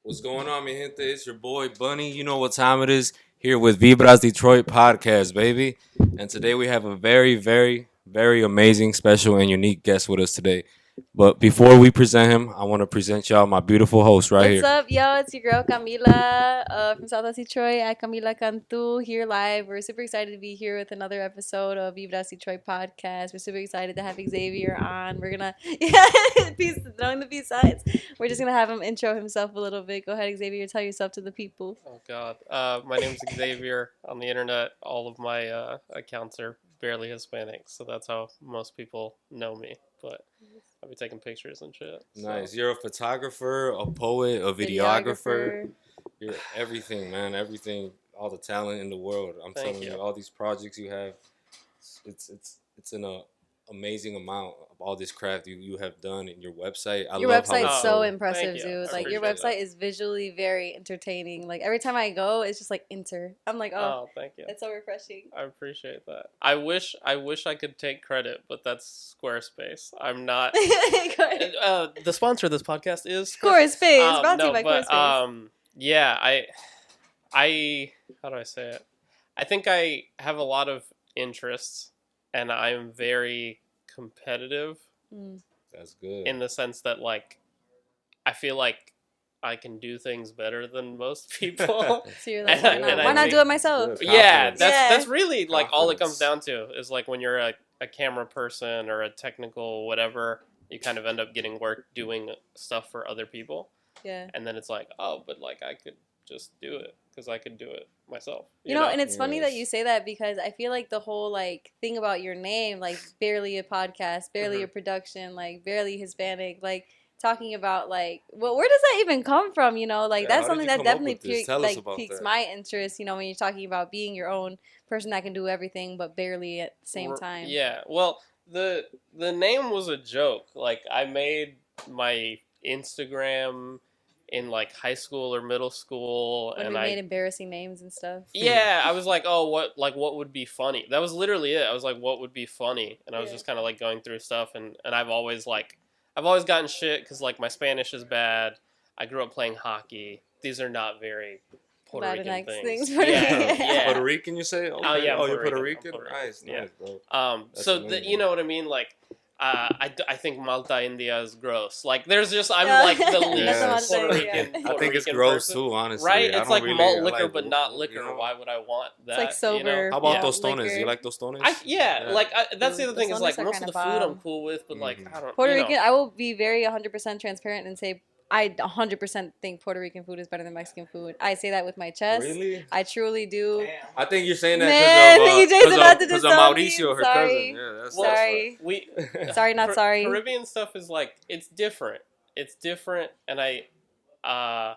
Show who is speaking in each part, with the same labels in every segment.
Speaker 1: What's going on, mi gente? It's your boy Bunny. You know what time it is. Here with VibrasDetroit podcast, baby. And today we have a very, very, very amazing, special, and unique guest with us today. But before we present him, I want to present y'all my beautiful host right
Speaker 2: What's
Speaker 1: here.
Speaker 2: up, yo? It's your girl Camila from Southwest Detroit at Camila Cantu here live. We're super excited to be here with another episode of Vibras Detroit podcast. We're super excited to have Xavier on. We're gonna throwing the peace signs. We're just gonna have him intro himself a little bit. Go ahead, Xavier. Tell yourself to the people.
Speaker 3: Oh God, my name's Xavier. On the internet, all of my accounts are barely Hispanic, so that's how most people know me. But I'll be taking pictures and shit.
Speaker 1: Nice. You're a photographer, a poet, a videographer. You're everything, man. Everything. All the talent in the world. I'm
Speaker 3: Thank
Speaker 1: telling you,
Speaker 3: you.
Speaker 1: all these projects you have, it's an amazing amount of all this craft you have done in your website. I
Speaker 2: Your
Speaker 1: love how
Speaker 2: website's
Speaker 1: it's
Speaker 2: so
Speaker 3: Oh,
Speaker 2: impressive,
Speaker 3: thank you.
Speaker 2: dude.
Speaker 3: I
Speaker 2: Like your
Speaker 3: appreciate
Speaker 2: website is visually very entertaining. Like every time I go, it's just like enter. I'm like, oh,
Speaker 3: Oh, thank you.
Speaker 2: it's so refreshing.
Speaker 3: I appreciate that. I wish I could take credit, but that's Squarespace. I'm not. The sponsor of this podcast is
Speaker 2: Squarespace. Brought to you
Speaker 3: no,
Speaker 2: by
Speaker 3: but
Speaker 2: Squarespace.
Speaker 3: yeah, I how do I say it? I think I have a lot of interests, and I'm very competitive
Speaker 2: Mm.
Speaker 1: That's good.
Speaker 3: in the sense that like I feel like I can do things better than most people.
Speaker 2: So you're like,
Speaker 3: And
Speaker 2: why
Speaker 3: I
Speaker 2: not
Speaker 3: think-
Speaker 2: do it myself?
Speaker 1: Good.
Speaker 3: Yeah,
Speaker 1: Confidence.
Speaker 3: that's really like all it comes
Speaker 1: Confidence.
Speaker 3: down to is like when you're a camera person or a technical whatever, you kind of end up getting work doing stuff for other people,
Speaker 2: Yeah.
Speaker 3: and then it's like, oh, but like I could just do it because I could do it myself.
Speaker 2: You know, and it's funny that
Speaker 1: Yes.
Speaker 2: you say that because I feel like the whole like thing about your name, like barely a podcast, barely
Speaker 3: Mhm.
Speaker 2: a production, like barely Hispanic, like talking about like, well, where does that even come from? You know, like
Speaker 1: Yeah,
Speaker 2: that's
Speaker 1: how did
Speaker 2: something
Speaker 1: you
Speaker 2: that
Speaker 1: come up
Speaker 2: definitely
Speaker 1: with this? Tell us about
Speaker 2: piques
Speaker 1: that.
Speaker 2: my interest. You know, when you're talking about being your own person that can do everything but barely at the same time.
Speaker 3: Yeah, well, the name was a joke. Like I made my Instagram in like high school or middle school,
Speaker 2: When
Speaker 3: and
Speaker 2: we
Speaker 3: I
Speaker 2: made embarrassing names and stuff.
Speaker 3: yeah, I was like, oh, what would be funny? That was literally it. I was like, what would be funny? And I was
Speaker 2: Yeah.
Speaker 3: just kind of like going through stuff, and I've always gotten shit because like my Spanish is bad. I grew up playing hockey. These are not very Puerto Rican
Speaker 2: Latinx
Speaker 3: things.
Speaker 2: things, Puerto
Speaker 3: Yeah,
Speaker 2: Rican.
Speaker 3: yeah.
Speaker 1: Puerto Rican, you say? Okay.
Speaker 3: yeah, I'm
Speaker 1: you're
Speaker 3: Puerto
Speaker 1: Puerto
Speaker 3: Rican.
Speaker 1: Rican?
Speaker 3: I'm Puerto Rican.
Speaker 1: Nice,
Speaker 3: Yeah.
Speaker 1: nice, bro. That's
Speaker 3: So
Speaker 1: amazing.
Speaker 3: you know what I mean? Like, I think Malta India is gross. Like, there's just I'm
Speaker 2: Yeah.
Speaker 3: like the
Speaker 2: That's
Speaker 3: least
Speaker 1: Malta
Speaker 3: Puerto
Speaker 2: India.
Speaker 3: Rican.
Speaker 1: I
Speaker 3: Puerto
Speaker 1: think it's
Speaker 3: Rican
Speaker 1: gross
Speaker 3: person.
Speaker 1: too, honestly.
Speaker 3: Right?
Speaker 1: I
Speaker 3: It's
Speaker 1: don't
Speaker 3: like
Speaker 1: really,
Speaker 3: malt
Speaker 1: I
Speaker 3: liquor,
Speaker 1: like,
Speaker 3: but not
Speaker 1: you
Speaker 3: liquor.
Speaker 1: know?
Speaker 3: Why would I want that?
Speaker 2: like sober.
Speaker 1: How about
Speaker 3: Yeah.
Speaker 1: tostones?
Speaker 2: liquor.
Speaker 1: You like tostones?
Speaker 3: Like that's the
Speaker 2: Dude,
Speaker 3: other thing is
Speaker 2: tostones
Speaker 3: like
Speaker 2: are
Speaker 3: most of
Speaker 2: kinda
Speaker 3: the food I'm
Speaker 2: bomb.
Speaker 3: cool with, but like
Speaker 1: Mhm.
Speaker 3: I don't.
Speaker 2: Puerto
Speaker 3: you know.
Speaker 2: Rican, I will be very 100% transparent and say I 100% think Puerto Rican food is better than Mexican food. I say that with my chest.
Speaker 1: Really?
Speaker 2: I truly do.
Speaker 1: I think you're saying that
Speaker 2: Man, EJ's about to
Speaker 1: because of
Speaker 2: disown me.
Speaker 1: Mauricio, her
Speaker 2: Sorry.
Speaker 1: cousin. Yeah, that's
Speaker 2: Sorry.
Speaker 3: We
Speaker 2: Sorry, not sorry.
Speaker 3: Caribbean stuff is like it's different. It's different, and I'm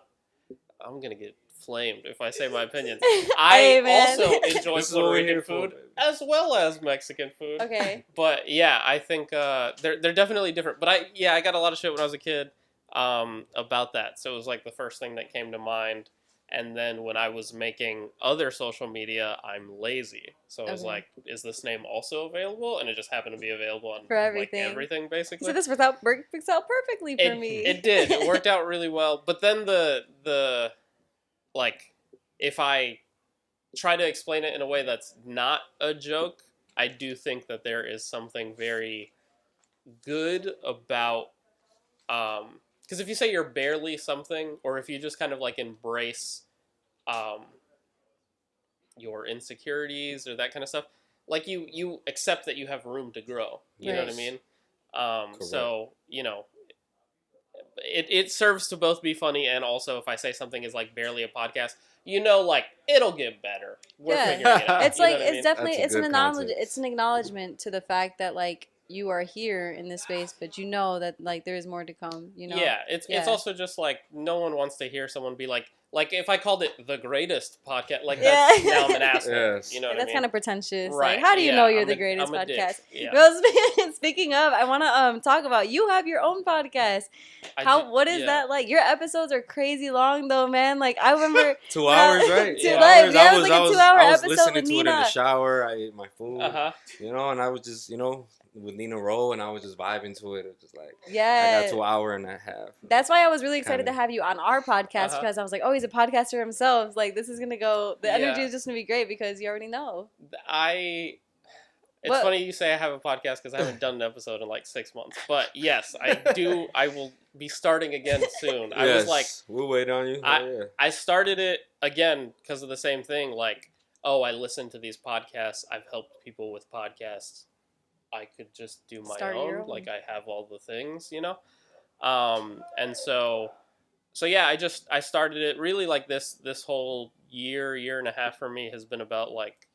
Speaker 3: gonna get flamed if I say my opinion. I
Speaker 2: Hey, man.
Speaker 3: also enjoy
Speaker 1: This is what
Speaker 3: Puerto
Speaker 1: we're
Speaker 3: Rican
Speaker 1: here for,
Speaker 3: food
Speaker 1: baby.
Speaker 3: as well as Mexican food.
Speaker 2: Okay.
Speaker 3: But yeah, I think they're definitely different. But I got a lot of shit when I was a kid about that. So it was like the first thing that came to mind. And then when I was making other social media, I'm lazy. So I was
Speaker 2: Okay.
Speaker 3: like, is this name also available? And it just happened to be available on
Speaker 2: For everything.
Speaker 3: like everything basically.
Speaker 2: So this works out perfectly for me.
Speaker 3: It did. It worked out really well. But then the like if I try to explain it in a way that's not a joke, I do think that there is something very good about because if you say you're barely something, or if you just kind of like embrace your insecurities or that kind of stuff, like you accept that you have room to grow. You know what I
Speaker 1: Yes.
Speaker 3: mean?
Speaker 1: Correct.
Speaker 3: So you know, it serves to both be funny, and also if I say something is like barely a podcast, you know, like it'll get better. We're
Speaker 2: Yeah.
Speaker 3: figuring it out.
Speaker 2: It's
Speaker 3: You know
Speaker 2: like
Speaker 3: what I
Speaker 2: it's
Speaker 3: mean?
Speaker 2: definitely
Speaker 1: That's a
Speaker 2: it's an
Speaker 1: good
Speaker 2: acknowledge
Speaker 1: context.
Speaker 2: it's an acknowledgement to the fact that like you are here in this space, but you know that like there is more to come. You know.
Speaker 3: Yeah, it's
Speaker 2: Yeah.
Speaker 3: also just like no one wants to hear someone be like if I called it the greatest podcast, like
Speaker 2: Yeah.
Speaker 3: that's now I'm an asshole.
Speaker 1: Yes.
Speaker 3: You know what
Speaker 2: That's
Speaker 3: I mean?
Speaker 2: kind of pretentious.
Speaker 3: Right,
Speaker 2: Like, how do you
Speaker 3: yeah,
Speaker 2: know you're
Speaker 3: I'm
Speaker 2: the
Speaker 3: a-
Speaker 2: greatest
Speaker 3: I'm a dick,
Speaker 2: podcast?
Speaker 3: yeah.
Speaker 2: Well, speaking of, I want to talk about you have your own podcast. What is
Speaker 3: yeah.
Speaker 2: that like? Your episodes are crazy long though, man. Like I remember
Speaker 1: 2 hours, right?
Speaker 2: 2
Speaker 3: Yeah.
Speaker 2: hours. Yeah, it was like a 2-hour
Speaker 1: I was
Speaker 2: episode
Speaker 1: listening
Speaker 2: with
Speaker 1: to it in the
Speaker 2: Nina.
Speaker 1: shower. I ate my food,
Speaker 3: Uh huh.
Speaker 1: and I was just, with Nina Rowe, and I was just vibing to it. It was just like I
Speaker 2: Yeah.
Speaker 1: got to an hour and a half.
Speaker 2: That's why I was really excited
Speaker 1: Kinda.
Speaker 2: to have you on our podcast because I was like, oh, he's a podcaster himself. Like, this is going to go, the energy
Speaker 3: Yeah.
Speaker 2: is just going to be great because you already know.
Speaker 3: It's
Speaker 2: What?
Speaker 3: funny you say I have a podcast because I haven't done an episode in like 6 months. But yes, I do. I will be starting again soon.
Speaker 1: Yes,
Speaker 3: I was like,
Speaker 1: we'll wait on you. Yeah.
Speaker 3: I started it again because of the same thing. Like, oh, I listen to these podcasts. I've helped people with podcasts. I could just do my
Speaker 2: Start your
Speaker 3: own.
Speaker 2: own.
Speaker 3: Like, I have all the things, you know? And so yeah, I started it really like this whole year and a half for me has been about like,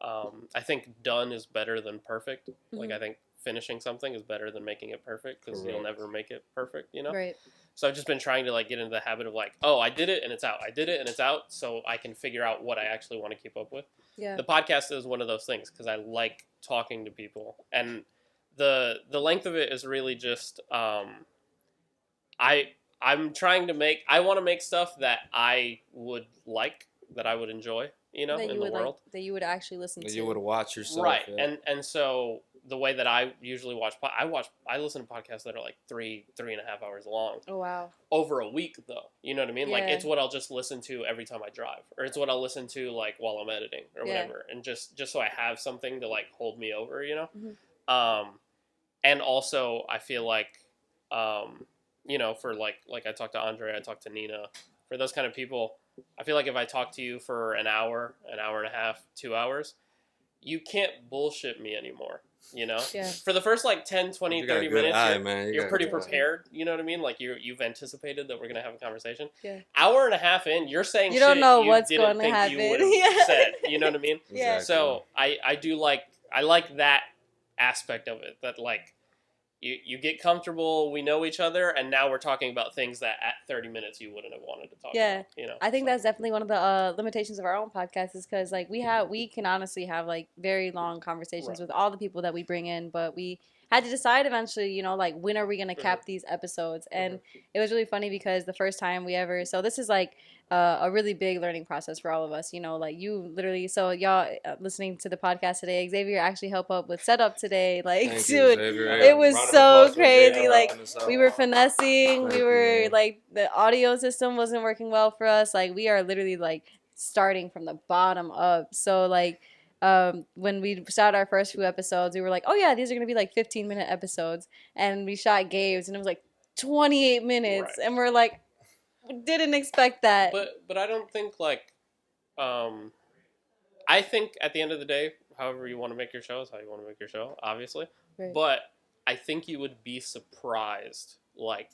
Speaker 3: I think done is better than perfect. Like, I think finishing something is better than making it perfect because you'll
Speaker 1: Correct.
Speaker 3: never make it perfect, you know?
Speaker 2: Right.
Speaker 3: So I've just been trying to like get into the habit of like, oh, I did it and it's out. I did it and it's out, so I can figure out what I actually want to keep up with.
Speaker 2: Yeah.
Speaker 3: The podcast is one of those things because I like talking to people, and the length of it is really just I'm trying to make. I want to make stuff that I would like, that I would enjoy, you know,
Speaker 2: that
Speaker 3: in
Speaker 2: you
Speaker 3: the
Speaker 2: would
Speaker 3: world.
Speaker 2: that you would actually listen to.
Speaker 1: You would watch yourself.
Speaker 3: Right,
Speaker 1: Yeah.
Speaker 3: and so the way that I usually I listen to podcasts that are like 3.5 hours long.
Speaker 2: Oh, wow.
Speaker 3: Over a week, though, you know what I mean? Like,
Speaker 2: Yeah.
Speaker 3: it's what I'll just listen to every time I drive, or it's what I'll listen to like while I'm editing or
Speaker 2: Yeah.
Speaker 3: whatever, and just so I have something to like hold me over, you know.
Speaker 2: Mhm.
Speaker 3: And also I feel like, you know, for like I talked to Andre, I talked to Nina, for those kind of people, I feel like if I talk to you for an hour and a half, 2 hours, you can't bullshit me anymore. You know,
Speaker 2: Yeah.
Speaker 3: for the first like 10, 20,
Speaker 1: You got a
Speaker 3: 30
Speaker 1: good
Speaker 3: minutes,
Speaker 1: eye, man.
Speaker 3: you're pretty
Speaker 1: got a good eye.
Speaker 3: prepared. You know what I mean? Like you've anticipated that we're going to have a conversation.
Speaker 2: Yeah.
Speaker 3: Hour and a half in, you're saying
Speaker 2: You don't
Speaker 3: shit
Speaker 2: know
Speaker 3: you
Speaker 2: what's
Speaker 3: didn't
Speaker 2: going to
Speaker 3: think
Speaker 2: happen.
Speaker 3: you would have
Speaker 2: Yeah.
Speaker 3: said. You know what I mean?
Speaker 2: Yeah.
Speaker 1: Exactly.
Speaker 3: So I do like, I like that aspect of it, that like you get comfortable, we know each other, and now we're talking about things that at 30 minutes you wouldn't have wanted to talk
Speaker 2: Yeah.
Speaker 3: about. You know,
Speaker 2: I think
Speaker 3: so.
Speaker 2: that's definitely one of the limitations of our own podcast is because like we can honestly have like very long conversations
Speaker 3: Right.
Speaker 2: with all the people that we bring in, but we had to decide eventually, you know, like when are we gonna cap these episodes? And it was really funny because the first time we ever, so this is like a really big learning process for all of us, you know, like you literally, so y'all listening to the podcast today, Xavier actually helped up with setup today, like
Speaker 1: Thank you,
Speaker 2: dude,
Speaker 1: Xavier.
Speaker 2: it was
Speaker 1: Round of
Speaker 2: so
Speaker 1: applause for
Speaker 2: crazy,
Speaker 1: Xavier
Speaker 2: like
Speaker 1: helping us out.
Speaker 2: we were finessing,
Speaker 1: Thank
Speaker 2: we
Speaker 1: you,
Speaker 2: were
Speaker 1: man.
Speaker 2: like the audio system wasn't working well for us, like we are literally like starting from the bottom up. So like when we shot our first few episodes, we were like, oh yeah, these are gonna be like 15-minute episodes, and we shot Gabe's and it was like 28 minutes,
Speaker 3: Right.
Speaker 2: and we're like, didn't expect that.
Speaker 3: But I don't think like, I think at the end of the day, however you want to make your show is how you want to make your show, obviously.
Speaker 2: Right.
Speaker 3: But I think you would be surprised, like,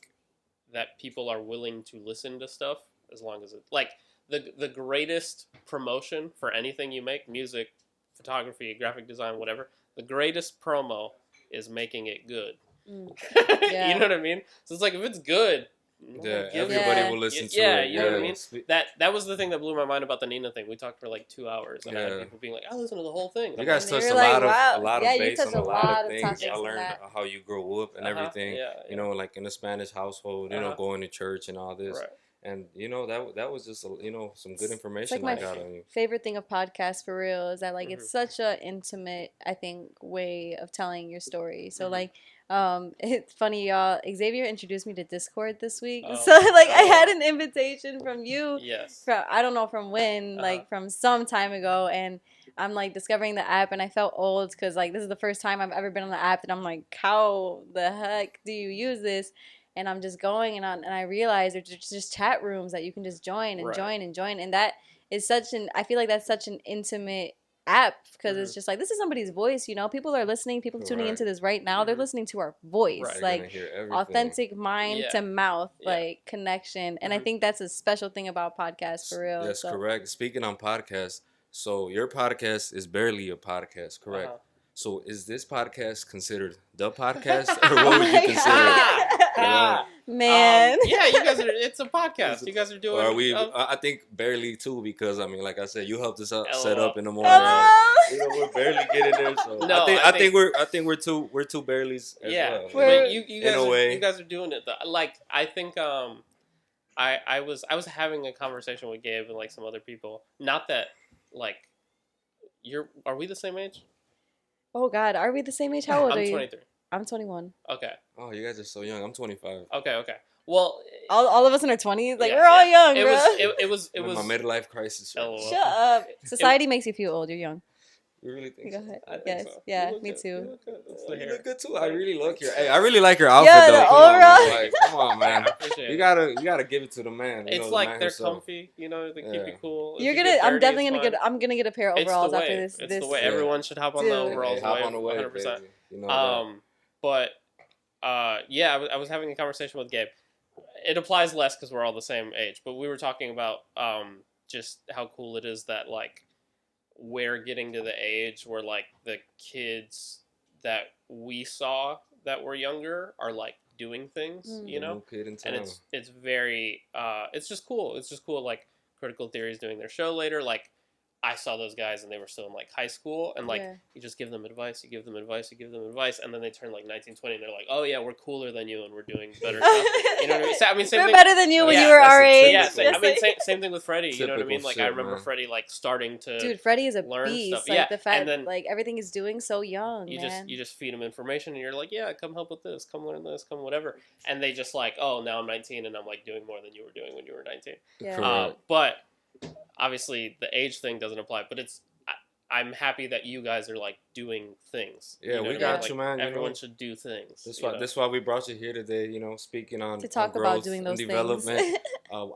Speaker 3: that people are willing to listen to stuff as long as it, like, the greatest promotion for anything you make, music, photography, graphic design, whatever, the greatest promo is making it good.
Speaker 2: Yeah.
Speaker 3: You know what I mean? So it's like, if it's good,
Speaker 1: Yeah,
Speaker 3: give it-
Speaker 1: everybody
Speaker 2: Yeah.
Speaker 1: will listen to
Speaker 3: Yeah,
Speaker 1: it.
Speaker 3: you know what I mean?
Speaker 1: Spe-
Speaker 3: that was the thing that blew my mind about the Nina thing. We talked for like 2 hours, and I
Speaker 1: Yeah.
Speaker 3: had people being like, "I listened to the whole thing." And
Speaker 1: You
Speaker 3: I'm
Speaker 1: guys
Speaker 2: And
Speaker 1: touched
Speaker 2: you're
Speaker 1: a
Speaker 2: like,
Speaker 1: lot of
Speaker 2: wow.
Speaker 1: a lot
Speaker 2: Yeah,
Speaker 1: of
Speaker 2: you
Speaker 1: base
Speaker 2: touched
Speaker 1: on
Speaker 2: a
Speaker 1: a lot
Speaker 2: lot
Speaker 1: of
Speaker 2: of
Speaker 1: things.
Speaker 2: topics
Speaker 1: I
Speaker 2: in
Speaker 1: learned
Speaker 2: that.
Speaker 1: how you grew up and everything.
Speaker 3: Yeah,
Speaker 1: You know, like in a Spanish household, you know,
Speaker 3: Uh-huh.
Speaker 1: going to church and all this.
Speaker 3: right.
Speaker 1: And you know that was just you know some good
Speaker 2: It's
Speaker 1: information
Speaker 2: like
Speaker 1: I
Speaker 2: my
Speaker 1: got on you.
Speaker 2: favorite thing of podcasts for real is that like it's such a intimate, I think, way of telling your story. So like it's funny, y'all, Xavier introduced me to Discord this week.
Speaker 3: Oh.
Speaker 2: So like I had
Speaker 3: Oh.
Speaker 2: an invitation from you
Speaker 3: Yes.
Speaker 2: from I don't know from when, like from some time ago, and I'm like discovering the app, and I felt old because like this is the first time I've ever been on the app, and I'm like, how the heck do you use this? And I'm just going and I realize there's just chat rooms that you can just join and
Speaker 3: Right.
Speaker 2: join and join, and that is such an, I feel like that's such an intimate app because it's just like this is somebody's voice, you know, people are listening, people tuning
Speaker 1: Right.
Speaker 2: into this right now, they're listening to our voice,
Speaker 3: Right.
Speaker 1: You're
Speaker 2: like
Speaker 1: gonna hear everything.
Speaker 2: authentic mind
Speaker 3: Yeah.
Speaker 2: to mouth,
Speaker 3: Yeah.
Speaker 2: like connection, and I think that's a special thing about podcasts for real.
Speaker 1: Yes,
Speaker 2: so.
Speaker 1: correct. Speaking on podcasts, so your podcast is barely a podcast, correct?
Speaker 3: Uh-huh.
Speaker 1: So is this podcast considered the podcast, or what would you
Speaker 2: my
Speaker 1: consider?
Speaker 2: God.
Speaker 1: You know?
Speaker 2: Man.
Speaker 3: Yeah, you guys are. It's a podcast. You guys are doing.
Speaker 1: Or are we? I think barely too, because I mean, like I said, you helped us out, set
Speaker 3: LOL.
Speaker 1: up in the morning.
Speaker 2: Hello.
Speaker 1: You know, we're barely getting there. So
Speaker 3: No,
Speaker 1: I
Speaker 3: I
Speaker 1: think we're two barelys as
Speaker 3: Yeah,
Speaker 1: well.
Speaker 2: We're-
Speaker 3: but you guys
Speaker 1: in a
Speaker 3: are,
Speaker 1: way.
Speaker 3: you guys are doing it. Though. Like I think I was having a conversation with Gabe and like some other people. Not that like are we the same age?
Speaker 2: Oh God, are we the same age? How old are
Speaker 3: I'm
Speaker 2: you?
Speaker 3: 23.
Speaker 2: I'm 21.
Speaker 3: Okay.
Speaker 1: Oh, you guys are so young. I'm 25.
Speaker 3: Okay. Well,
Speaker 2: All of us in our 20s, like
Speaker 3: yeah,
Speaker 2: we're all
Speaker 3: yeah.
Speaker 2: young, bro.
Speaker 3: It
Speaker 1: I'm in
Speaker 3: was.
Speaker 1: my midlife crisis right
Speaker 3: LOL.
Speaker 1: now.
Speaker 2: Shut up. Society makes you feel old. You're young.
Speaker 1: You really think
Speaker 2: Go
Speaker 1: so?
Speaker 2: ahead.
Speaker 3: I think
Speaker 2: Yes.
Speaker 3: so.
Speaker 2: Yeah.
Speaker 3: You look
Speaker 2: Me
Speaker 3: good.
Speaker 2: too.
Speaker 3: You look good. That's the
Speaker 1: You
Speaker 3: hair.
Speaker 1: look good too. I really like your. Hey, I really like your outfit
Speaker 2: Yeah,
Speaker 1: though.
Speaker 2: the
Speaker 1: Come on, man.
Speaker 2: overall-
Speaker 1: Like, come on, man.
Speaker 3: I appreciate
Speaker 1: You
Speaker 3: it.
Speaker 1: gotta give it to the man. You
Speaker 3: It's
Speaker 1: know, the
Speaker 3: like
Speaker 1: man
Speaker 3: they're
Speaker 1: himself.
Speaker 3: comfy, you know. They keep
Speaker 1: Yeah.
Speaker 3: you cool. If
Speaker 2: You're
Speaker 3: you
Speaker 2: gonna.
Speaker 3: get
Speaker 2: I'm
Speaker 3: dirty,
Speaker 2: definitely
Speaker 3: it's
Speaker 2: gonna
Speaker 3: fine.
Speaker 2: get. I'm gonna get a pair of
Speaker 3: It's the
Speaker 2: overalls after
Speaker 3: wave.
Speaker 2: this.
Speaker 3: It's the
Speaker 2: This.
Speaker 3: way.
Speaker 1: Yeah.
Speaker 3: Everyone should hop on the
Speaker 2: Dude.
Speaker 3: overalls
Speaker 1: Hey, hop
Speaker 3: wave.
Speaker 1: on the wave,
Speaker 3: 100%.
Speaker 1: baby. You know that.
Speaker 3: But yeah, I was having a conversation with Gabe. It applies less because we're all the same age, but we were talking about just how cool it is that like we're getting to the age where like the kids that we saw that were younger are like doing things,
Speaker 2: Mm.
Speaker 3: you
Speaker 1: The
Speaker 3: know,
Speaker 1: new kid in
Speaker 3: and
Speaker 1: town.
Speaker 3: it's very it's just cool. It's just cool. Like Critical Theory is doing their show later. Like I saw those guys and they were still in like high school, and like
Speaker 2: Yeah.
Speaker 3: you just give them advice, you give them advice, you give them advice, and then they turn like 19, 20, and they're like, oh yeah, we're cooler than you and we're doing better stuff. You know what I mean? So, I mean, same
Speaker 2: We're
Speaker 3: thing.
Speaker 2: better than you when
Speaker 3: Yeah,
Speaker 2: you were
Speaker 1: that's
Speaker 2: our
Speaker 1: a
Speaker 2: age.
Speaker 3: Yeah,
Speaker 1: typical-
Speaker 3: I mean, same thing with Freddie. You know what I mean?
Speaker 1: Typical
Speaker 3: Like
Speaker 1: shit,
Speaker 3: I remember
Speaker 1: man.
Speaker 3: Freddie like starting to
Speaker 2: Dude, Freddie is a
Speaker 3: learn
Speaker 2: beast.
Speaker 3: stuff.
Speaker 2: Like
Speaker 3: Yeah,
Speaker 2: the fact,
Speaker 3: and then
Speaker 2: like everything he's doing so young,
Speaker 3: you
Speaker 2: man.
Speaker 3: just feed them information, and you're like, yeah, come help with this, come learn this, come whatever, and they just like, oh, now I'm 19 and I'm like doing more than you were doing when you were 19.
Speaker 2: Yeah.
Speaker 1: Correct.
Speaker 3: But obviously the age thing doesn't apply. But I'm happy that you guys are like doing things.
Speaker 1: Yeah,
Speaker 3: You know
Speaker 1: we
Speaker 3: what I
Speaker 1: got
Speaker 3: mean?
Speaker 1: you,
Speaker 3: Like,
Speaker 1: man. You
Speaker 3: everyone
Speaker 1: know,
Speaker 3: should do things.
Speaker 1: that's
Speaker 3: you
Speaker 1: why
Speaker 3: know?
Speaker 1: that's why we brought you here today. You know, speaking on
Speaker 2: To talk
Speaker 1: on
Speaker 2: about
Speaker 1: growth
Speaker 2: doing
Speaker 1: and
Speaker 2: those things.
Speaker 1: development.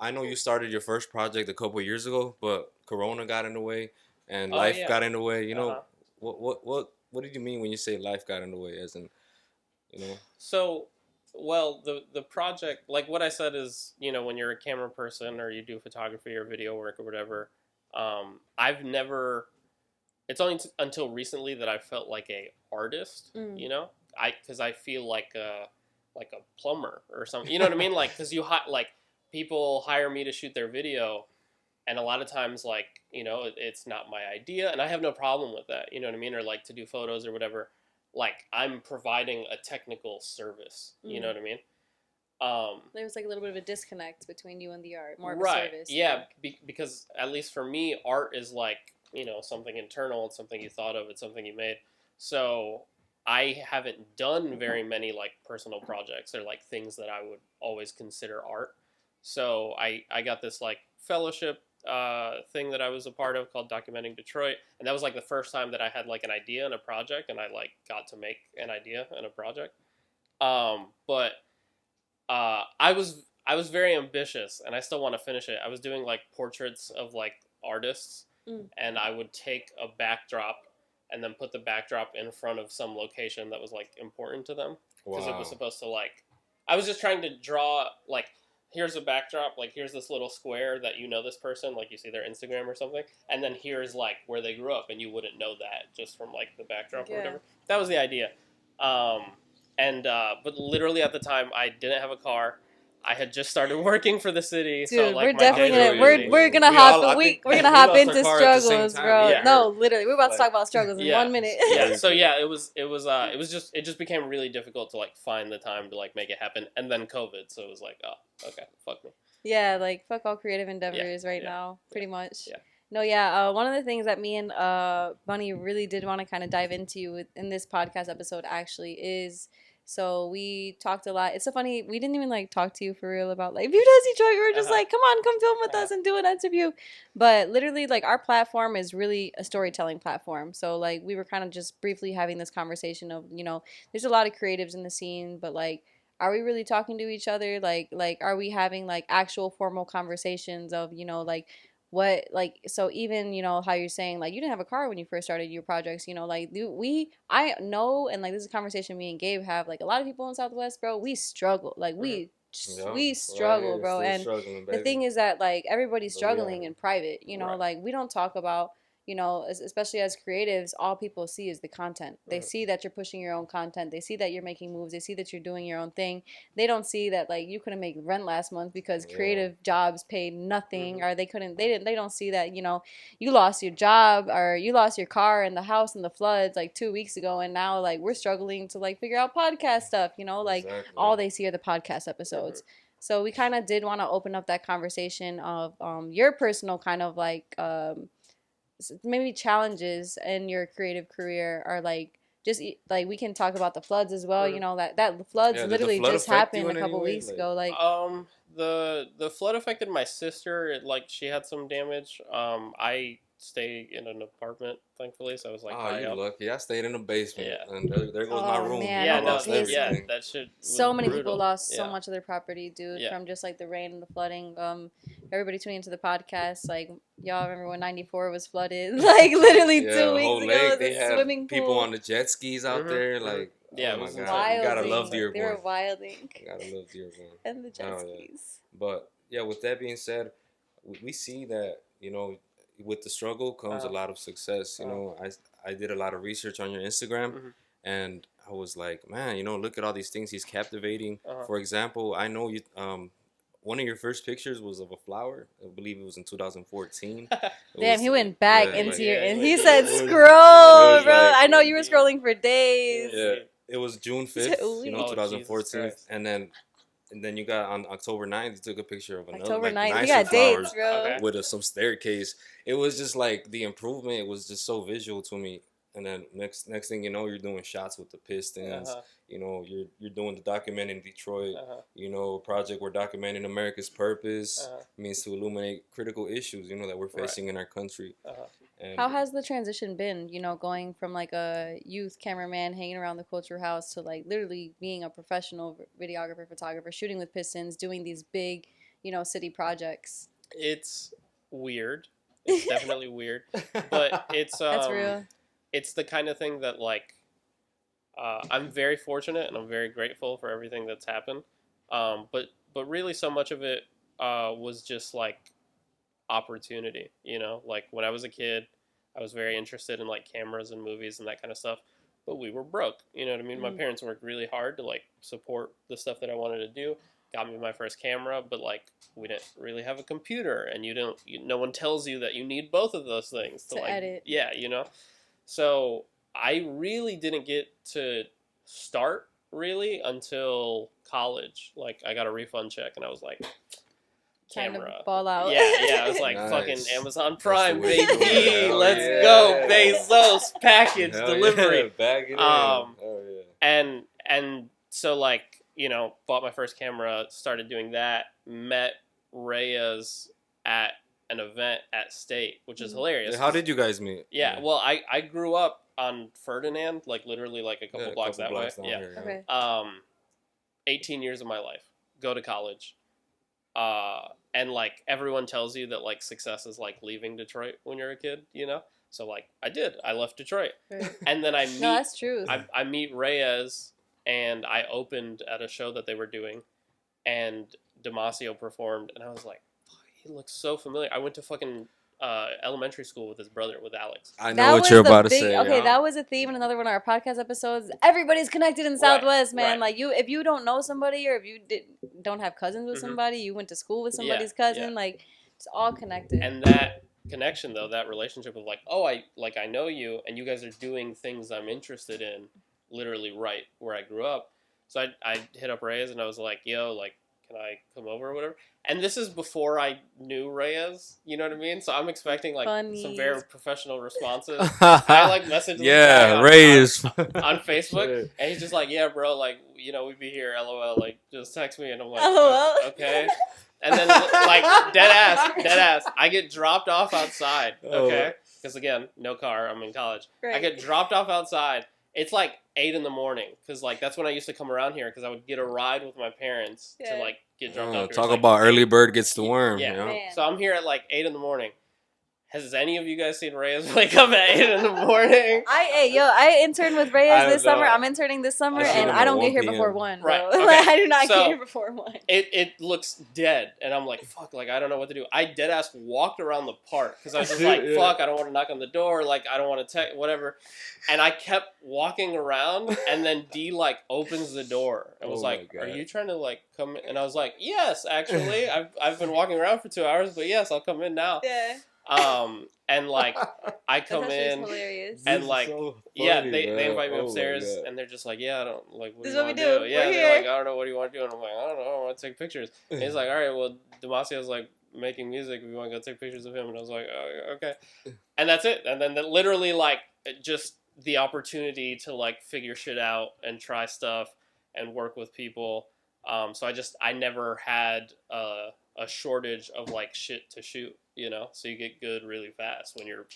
Speaker 1: I know you started your first project a couple years ago, but Corona got in the way and
Speaker 3: Oh,
Speaker 1: life
Speaker 3: yeah.
Speaker 1: got in the way. You know,
Speaker 3: Uh-huh.
Speaker 1: what did you mean when you say life got in the way? As in, you know,
Speaker 3: So, well, the project, like what I said is, you know, when you're a camera person or you do photography or video work or whatever, I've never. It's only until recently that I felt like a artist.
Speaker 2: Mm.
Speaker 3: You know, because I feel like a plumber or something. You know what I mean? Like because like people hire me to shoot their video, and a lot of times like you know it's not my idea, and I have no problem with that. You know what I mean? Or like to do photos or whatever. Like I'm providing a technical service. You know what I mean?
Speaker 2: There was like a little bit of a disconnect between you and the art, more of
Speaker 3: Right.
Speaker 2: a service.
Speaker 3: Yeah, because at least for me, art is like, you know, something internal. It's something you thought of. It's something you made. So I haven't done very many like personal projects or like things that I would always consider art. So I got this like fellowship thing that I was a part of called Documenting Detroit, and that was like the first time that I had like an idea and a project, and I like got to make an idea and a project. But I was very ambitious, and I still want to finish it. I was doing like portraits of like artists, and I would take a backdrop and then put the backdrop in front of some location that was like important to them because it was supposed to like. I was just trying to draw like. Here's a backdrop, like here's this little square that you know this person, like you see their Instagram or something, and then here's like where they grew up, and you wouldn't know that just from like the backdrop or whatever. That was the idea. But literally at the time, I didn't have a car. I had just started working for the city,
Speaker 2: Dude,
Speaker 3: so like
Speaker 2: we're
Speaker 3: my
Speaker 2: definitely
Speaker 3: days were
Speaker 2: gonna
Speaker 3: really-
Speaker 2: we're gonna
Speaker 1: We
Speaker 2: hop
Speaker 1: all- I
Speaker 2: we
Speaker 1: think
Speaker 2: we're gonna
Speaker 1: we
Speaker 2: hop
Speaker 1: lost our
Speaker 2: into
Speaker 1: car at the same
Speaker 2: struggles,
Speaker 1: time.
Speaker 2: bro.
Speaker 3: Yeah.
Speaker 2: No, literally, we're about to
Speaker 1: Like-
Speaker 2: talk about struggles in
Speaker 3: Yeah.
Speaker 2: 1 minute.
Speaker 3: Yeah, so yeah, it just became really difficult to like find the time to like make it happen, and then COVID, so it was like, oh, okay, fuck me.
Speaker 2: Yeah, like fuck all creative endeavors right
Speaker 3: yeah,
Speaker 2: now, pretty much.
Speaker 3: yeah.
Speaker 2: No, yeah. One of the things that me and Bunny really did want to kind of dive into in this podcast episode actually is, so we talked a lot. It's so funny, we didn't even like talk to you for real about like Viewers Detroit. We were just like, come on, come film with us and do an interview. But literally, like our platform is really a storytelling platform. So like we were kind of just briefly having this conversation of, you know, there's a lot of creatives in the scene, but like, are we really talking to each other? Like are we having like actual formal conversations of, you know, like what, like, so even, you know, how you're saying like you didn't have a car when you first started your projects, you know, like I know, and like this is a conversation me and Gabe have, like a lot of people in Southwest, bro, we struggle, like we struggle, bro. And the thing is that like everybody's struggling in private, you know, like we don't talk about, you know, especially as creatives, all people see is the content. They see that you're pushing your own content. They see that you're making moves. They see that you're doing your own thing. They don't see that like you couldn't make rent last month because creative jobs paid nothing, or they don't see that, you know, you lost your job or you lost your car and the house and the floods like 2 weeks ago, and now like we're struggling to like figure out podcast stuff, you know, like all they see are the podcast episodes. So we kind of did want to open up that conversation of your personal kind of like maybe challenges in your creative career, are like just like we can talk about the floods as well. You know that floods
Speaker 1: Yeah, did the
Speaker 2: literally
Speaker 1: flood
Speaker 2: just
Speaker 1: affect you
Speaker 2: happened a
Speaker 1: in any
Speaker 2: couple
Speaker 1: way?
Speaker 2: weeks
Speaker 1: Like,
Speaker 2: ago. Like
Speaker 3: The flood affected my sister. Like she had some damage. I stay in an apartment, thankfully, so I was like
Speaker 1: oh,
Speaker 3: high
Speaker 1: you
Speaker 3: up.
Speaker 1: lucky. I stayed in the basement,
Speaker 3: Yeah.
Speaker 1: and there goes my
Speaker 2: Oh,
Speaker 1: room.
Speaker 2: man,
Speaker 3: Yeah,
Speaker 1: I
Speaker 2: in the
Speaker 3: no,
Speaker 1: lost
Speaker 2: basement.
Speaker 1: everything.
Speaker 3: that shit.
Speaker 2: so
Speaker 3: Was
Speaker 2: many
Speaker 3: brutal.
Speaker 2: people lost so
Speaker 3: Yeah.
Speaker 2: much of their property, dude,
Speaker 3: Yeah.
Speaker 2: from just like the rain and the flooding. Everybody tuning into the podcast, like y'all remember when '94 was flooded? Like literally
Speaker 1: Yeah,
Speaker 2: 2
Speaker 1: the
Speaker 2: weeks
Speaker 1: whole
Speaker 2: ago,
Speaker 1: lake.
Speaker 2: it
Speaker 1: They
Speaker 2: was a
Speaker 1: had
Speaker 2: swimming
Speaker 1: people
Speaker 2: pool.
Speaker 1: on the jet skis out there. Like,
Speaker 3: Yeah,
Speaker 1: oh
Speaker 3: it
Speaker 1: my
Speaker 3: was
Speaker 1: god, you gotta
Speaker 2: Wilding.
Speaker 1: love
Speaker 2: They were
Speaker 1: Dearborn.
Speaker 2: wilding.
Speaker 1: You gotta love Dearborn.
Speaker 2: And the jet
Speaker 1: Oh yeah.
Speaker 2: skis.
Speaker 1: But yeah, with that being said, we see that with the struggle comes a lot of success. I did a lot of research on your Instagram, and I was like, man, look at all these things he's captivating. For example, I know you. One of your first pictures was of a flower. I believe it was in 2014.
Speaker 2: Damn, he went back
Speaker 1: yeah,
Speaker 2: into
Speaker 1: like,
Speaker 2: your and
Speaker 3: like,
Speaker 2: he
Speaker 3: it
Speaker 2: said,
Speaker 3: was-
Speaker 2: "Scroll, bro."
Speaker 1: like-
Speaker 2: I know you were scrolling for days.
Speaker 1: yeah, it was June 5th,
Speaker 2: Ooh.
Speaker 3: Oh,
Speaker 1: 2014,
Speaker 3: Jesus
Speaker 1: and then you got on October 9th, you took a picture of another
Speaker 2: October
Speaker 1: like
Speaker 2: 9th. We
Speaker 1: nicer
Speaker 2: got
Speaker 1: flowers
Speaker 2: dates, bro.
Speaker 3: Okay.
Speaker 1: with some staircase. It was just like the improvement. It was just so visual to me. And then next thing you know, you're doing shots with the Pistons. You're doing the document in Detroit. A project we're documenting America's purpose means to illuminate critical issues that we're facing in our country. And
Speaker 2: How has the transition been, going from like a youth cameraman hanging around the culture house to like literally being a professional videographer, photographer, shooting with Pistons, doing these big, city projects?
Speaker 3: It's weird. It's definitely weird, but it's
Speaker 2: That's real.
Speaker 3: It's the kind of thing that like I'm very fortunate and I'm very grateful for everything that's happened. But really, so much of it was just like opportunity. Like when I was a kid, I was very interested in like cameras and movies and that kind of stuff. But we were broke. You know what I mean? My parents worked really hard to like support the stuff that I wanted to do. Got me my first camera, but like we didn't really have a computer, and no one tells you that you need both of those things to like
Speaker 2: edit.
Speaker 3: Yeah, So I really didn't get to start really until college. Like I got a refund check, and I was like,
Speaker 2: Trying
Speaker 3: camera.
Speaker 2: to ball out.
Speaker 3: Yeah, I was like,
Speaker 1: Nice.
Speaker 3: fucking Amazon
Speaker 1: That's
Speaker 3: Prime,
Speaker 1: the way to do it.
Speaker 3: baby.
Speaker 1: Hell
Speaker 3: Let's
Speaker 1: yeah.
Speaker 3: go, Bezos package
Speaker 1: Hell
Speaker 3: delivery.
Speaker 1: yeah, bag it in.
Speaker 3: Um,
Speaker 1: Oh yeah.
Speaker 3: And so like, bought my first camera, started doing that, met Reyes at an event at State, which is hilarious.
Speaker 1: How did you guys meet?
Speaker 3: Yeah, well, I grew up on Ferdinand, like literally like a couple blocks that way.
Speaker 1: down
Speaker 3: Yeah.
Speaker 1: here,
Speaker 2: Okay.
Speaker 3: 18 years of my life, go to college. And like everyone tells you that like success is like leaving Detroit when you're a kid, So like I did. I left Detroit.
Speaker 2: Right.
Speaker 3: And then I meet
Speaker 2: No, that's true.
Speaker 3: I meet Reyes, and I opened at a show that they were doing, and Damasio performed, and I was like, he looks so familiar. I went to fucking elementary school with his brother, with Alex.
Speaker 1: I know
Speaker 2: That
Speaker 1: what
Speaker 2: was
Speaker 1: you're
Speaker 2: the
Speaker 1: about to
Speaker 2: big-
Speaker 1: say.
Speaker 2: Okay,
Speaker 1: yeah.
Speaker 2: that was a theme in another one of our podcast episodes. Everybody's connected in Southwest, man.
Speaker 3: right.
Speaker 2: Like if you don't know somebody, or if you don't have cousins with somebody, you went to school with somebody's cousin.
Speaker 3: yeah.
Speaker 2: Like it's all connected.
Speaker 3: And that connection, though, that relationship of like, oh, I know you, and you guys are doing things I'm interested in, literally right where I grew up. So I hit up Reyes, and I was like, yo, like, can I come over or whatever? And this is before I knew Reyes, you know what I mean? So I'm expecting like
Speaker 2: Funny.
Speaker 3: some very professional responses. I like messaged this guy
Speaker 1: Yeah,
Speaker 3: on-
Speaker 1: Reyes.
Speaker 3: on Facebook,
Speaker 1: Shit.
Speaker 3: and he's just like, yeah, bro, like, we'd be here, LOL, like, just text me, and I'm like,
Speaker 2: LOL.
Speaker 3: okay. And then, like, dead ass, I get dropped off outside, okay? Because, again, no car, I'm in college. I
Speaker 2: Right.
Speaker 3: get dropped off outside. It's, like, 8 in the morning, because, like, that's when I used to come around here, because I would get a ride with my parents to,
Speaker 2: Yeah.
Speaker 3: like, get dropped off here.
Speaker 1: Talk
Speaker 3: It's, like,
Speaker 1: about early bird gets the worm.
Speaker 3: Yeah.
Speaker 2: Man.
Speaker 3: So I'm here at, like, 8 in the morning. Has any of you guys seen Reyes wake up at 8 in the morning?
Speaker 2: I interned with Reyes
Speaker 1: I
Speaker 2: this
Speaker 1: don't
Speaker 2: summer.
Speaker 1: know.
Speaker 2: I'm interning this summer,
Speaker 1: I seen
Speaker 2: and
Speaker 1: him
Speaker 2: I
Speaker 1: at
Speaker 2: don't get
Speaker 1: 1
Speaker 2: here
Speaker 1: p.m.
Speaker 2: before 1. Bro.
Speaker 3: Right,
Speaker 2: Like,
Speaker 3: okay.
Speaker 2: I do not
Speaker 3: So-
Speaker 2: get here before 1.
Speaker 3: It looks dead, and I'm like, fuck, like, I don't know what to do. I deadass walked around the park, because I was just like,
Speaker 1: Yeah.
Speaker 3: fuck, I don't want to knock on the door, like, I don't want to text, whatever. And I kept walking around, and then D, like, opens the door, and was
Speaker 1: Oh my
Speaker 3: like,
Speaker 1: God.
Speaker 3: are you trying to, like, come in? And I was like, yes, actually, I've been walking around for 2 hours, but yes, I'll come in now.
Speaker 2: Yeah.
Speaker 3: And, like, I come
Speaker 2: That's actually
Speaker 3: in,
Speaker 2: hilarious.
Speaker 3: and,
Speaker 1: This is
Speaker 3: like,
Speaker 1: so
Speaker 3: yeah,
Speaker 1: funny,
Speaker 3: they
Speaker 1: man.
Speaker 3: invite me
Speaker 1: Oh my
Speaker 3: upstairs,
Speaker 1: God.
Speaker 3: and they're just like, yeah, I don't, like, what
Speaker 2: This
Speaker 3: do
Speaker 2: is
Speaker 3: you
Speaker 2: what we
Speaker 3: want to
Speaker 2: do.
Speaker 3: do? Yeah,
Speaker 2: We're
Speaker 3: they're like,
Speaker 2: here.
Speaker 3: I don't know, what do you want to do? And I'm like, I don't know, I want to take pictures. And he's like, all right, well, Damasio's, like, making music, if you want to go take pictures of him. And I was like, oh, okay. And that's it. And then literally, like, just the opportunity to like figure shit out and try stuff and work with people. So I never had a shortage of like shit to shoot, you know. So you get good really fast when you're